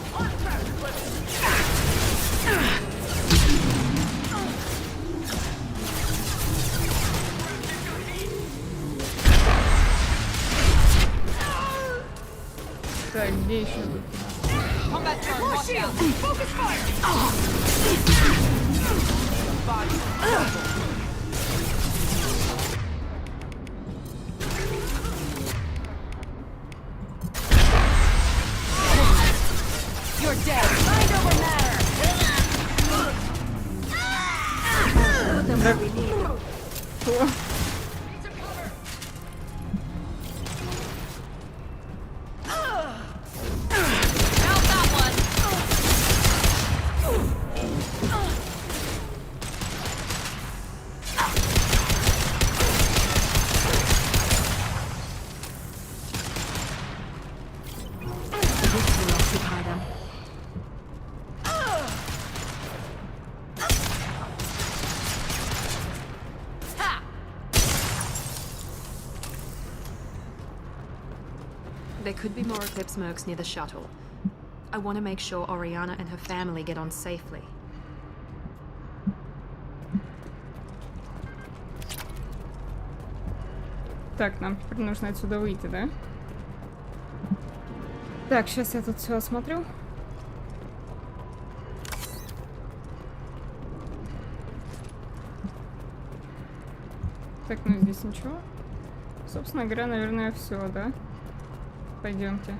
Так, где еще тут? Combat drone, watch out. Focus fire. You're dead. Mind over matter. Put them where we need them. There could be more Eclipse mercs near the shuttle. I want to make sure Oriana and her family get on safely. Так, нам теперь нужно отсюда выйти, да? Так, сейчас я тут все осмотрю. Так, ну здесь ничего. Собственно говоря, наверное, все, да? Пойдемте.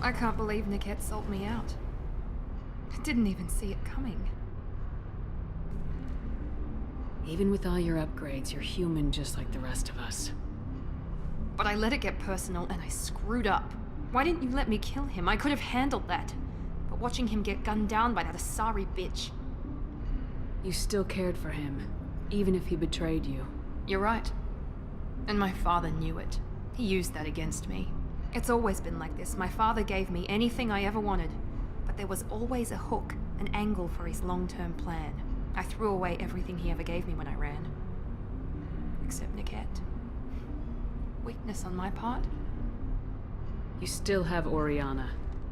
I can't believe Niket sold me out. I didn't even see it coming. Even with all your upgrades, you're human just like the rest of us. But I let it get personal and I screwed up. Why didn't you let me kill him? I could have handled that. But watching him get gunned down by that Asari bitch. You still cared for him, even if he betrayed you. You're right. And my father knew it. He used that against me. It's always been like this. My father gave me anything I ever wanted. But there was always a hook, an angle for his long-term plan. I threw away everything he ever gave me when I ran. Except Niket. Weakness on my part? You still have Oriana.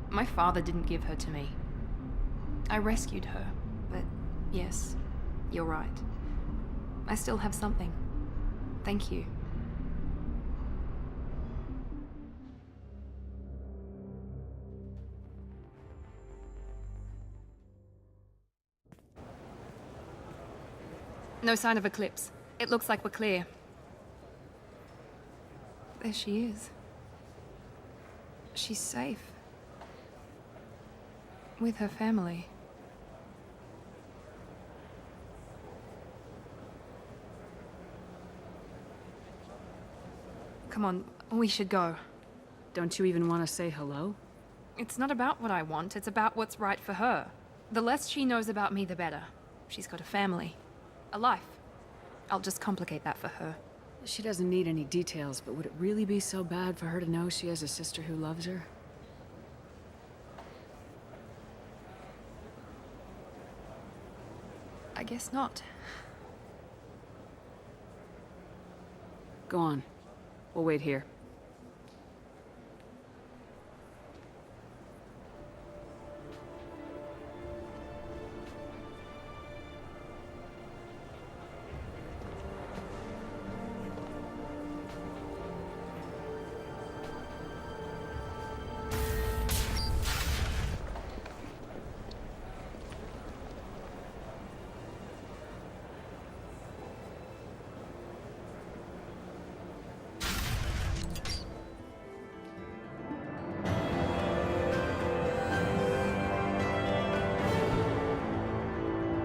My father didn't give her to me. I rescued her, but yes, you're right. I still have something. Thank you. No sign of Eclipse. It looks like we're clear. There she is. She's safe. With her family. come on, we should go. Don't you even want to say hello? It's not about what I want, it's about what's right for her. The less she knows about me, the better. She's got a family, a life. I'll just complicate that for her. She doesn't need any details, but would it really be so bad for her to know she has a sister who loves her? I guess not. Go on. We'll wait here.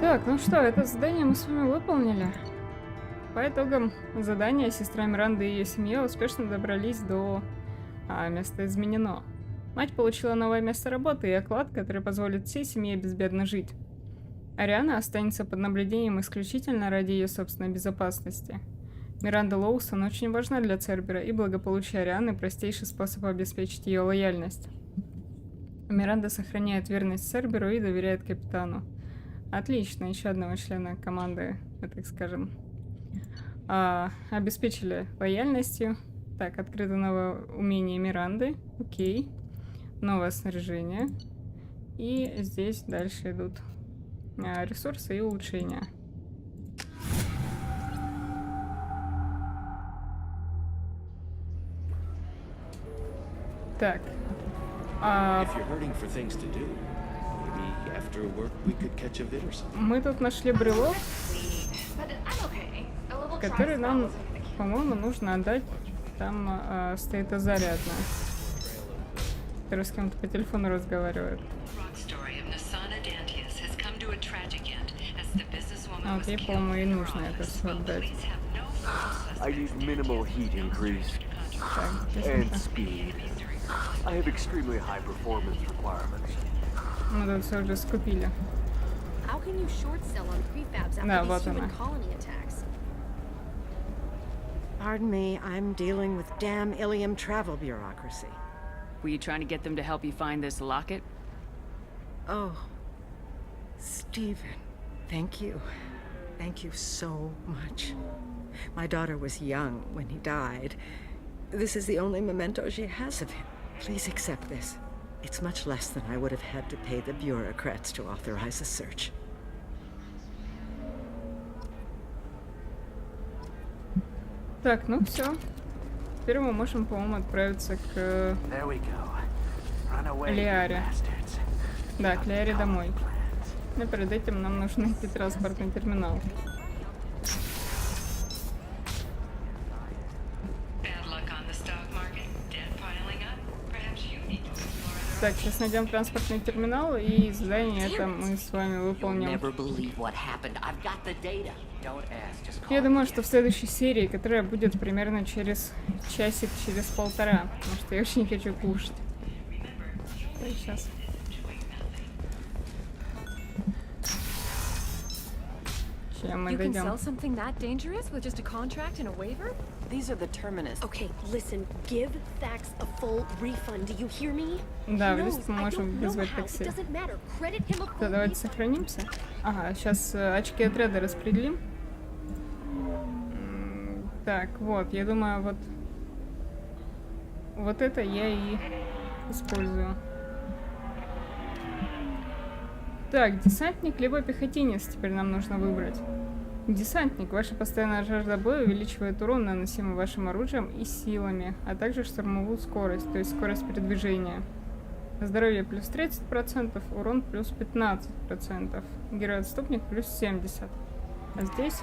Так, ну что, это задание мы с вами выполнили. По итогам задания сестра Миранды и ее семья успешно добрались до места изменено. Мать получила новое место работы и оклад, который позволит всей семье безбедно жить. Ариана останется под наблюдением исключительно ради ее собственной безопасности. Миранда Лоусон очень важна для Цербера, и благополучие Арианы – простейший способ обеспечить ее лояльность. Миранда сохраняет верность Церберу и доверяет капитану. Отлично, еще одного члена команды, так скажем, обеспечили лояльностью. Так, открыто новое умение Миранды. Окей. Новое снаряжение. И здесь дальше идут ресурсы и улучшения. Так. Мы тут нашли брелок, который нам, по-моему, нужно отдать. Там стоит Азарядна, который с кем-то по телефону разговаривает. А вот ей, по-моему, и нужно это все отдать. I need minimal heat increase and speed. I have extremely high performance requirements. Мы тут все уже скупили. Да, вот она. Pardon me, I'm dealing with damn Ilium travel bureaucracy. Were you trying to get them to help you find this locket? Oh, Stephen, thank you. Thank you so much. My daughter was young when he died. This is the only memento she has of him. Please accept this. It's much less than I would have had to pay the bureaucrats to authorize a search. Так, ну все. Теперь мы можем, по-моему, отправиться к Лиаре. Да, к Лиаре домой. Но перед этим нам нужно найти транспортный терминал. Так, сейчас найдем транспортный терминал, и задание это мы с вами выполним. Я думаю, что в следующей серии, которая будет примерно через часик, через полтора, потому что я очень хочу кушать. Так, сейчас. Чем мы дойдем? These are the terminus. Okay, listen. Give Thax a full refund. Do you hear me? Да, здесь мы можем вызвать такси. Да, давайте сохранимся. Ага, сейчас очки отряда распределим. Так, вот, я думаю, вот это я и использую. Так, десантник либо пехотинец теперь нам нужно выбрать. Десантник. Ваша постоянная жажда боя увеличивает урон, наносимый вашим оружием и силами, а также штурмовую скорость, то есть скорость передвижения. Здоровье плюс 30%, урон плюс 15%. Герой-отступник плюс 70%. А здесь...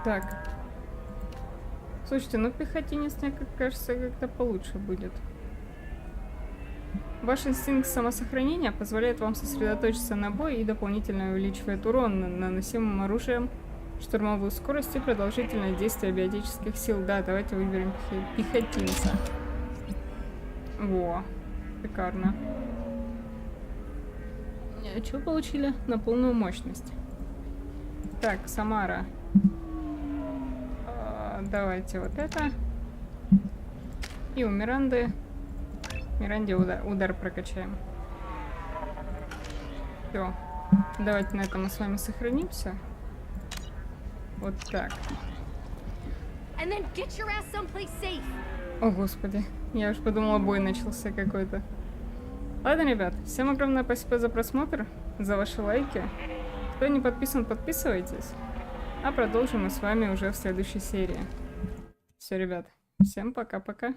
Так. Слушайте, ну пехотинец, мне кажется, как-то получше будет. Ваш инстинкт самосохранения позволяет вам сосредоточиться на бое и дополнительно увеличивает урон, наносимым оружием штурмовую скорость и продолжительное действие биотических сил. Да, давайте выберем пехотинца. Во, шикарно. Что получили? На полную мощность. Так, Самара. Давайте вот это. И у Миранды. Миранде удар прокачаем. Все. Давайте на этом мы с вами сохранимся. Вот так. О, господи. Я уж подумала, бой начался какой-то. Ладно, ребят. Всем огромное спасибо за просмотр, за ваши лайки. Кто не подписан, подписывайтесь. А продолжим мы с вами уже в следующей серии. Все, ребят. Всем пока-пока.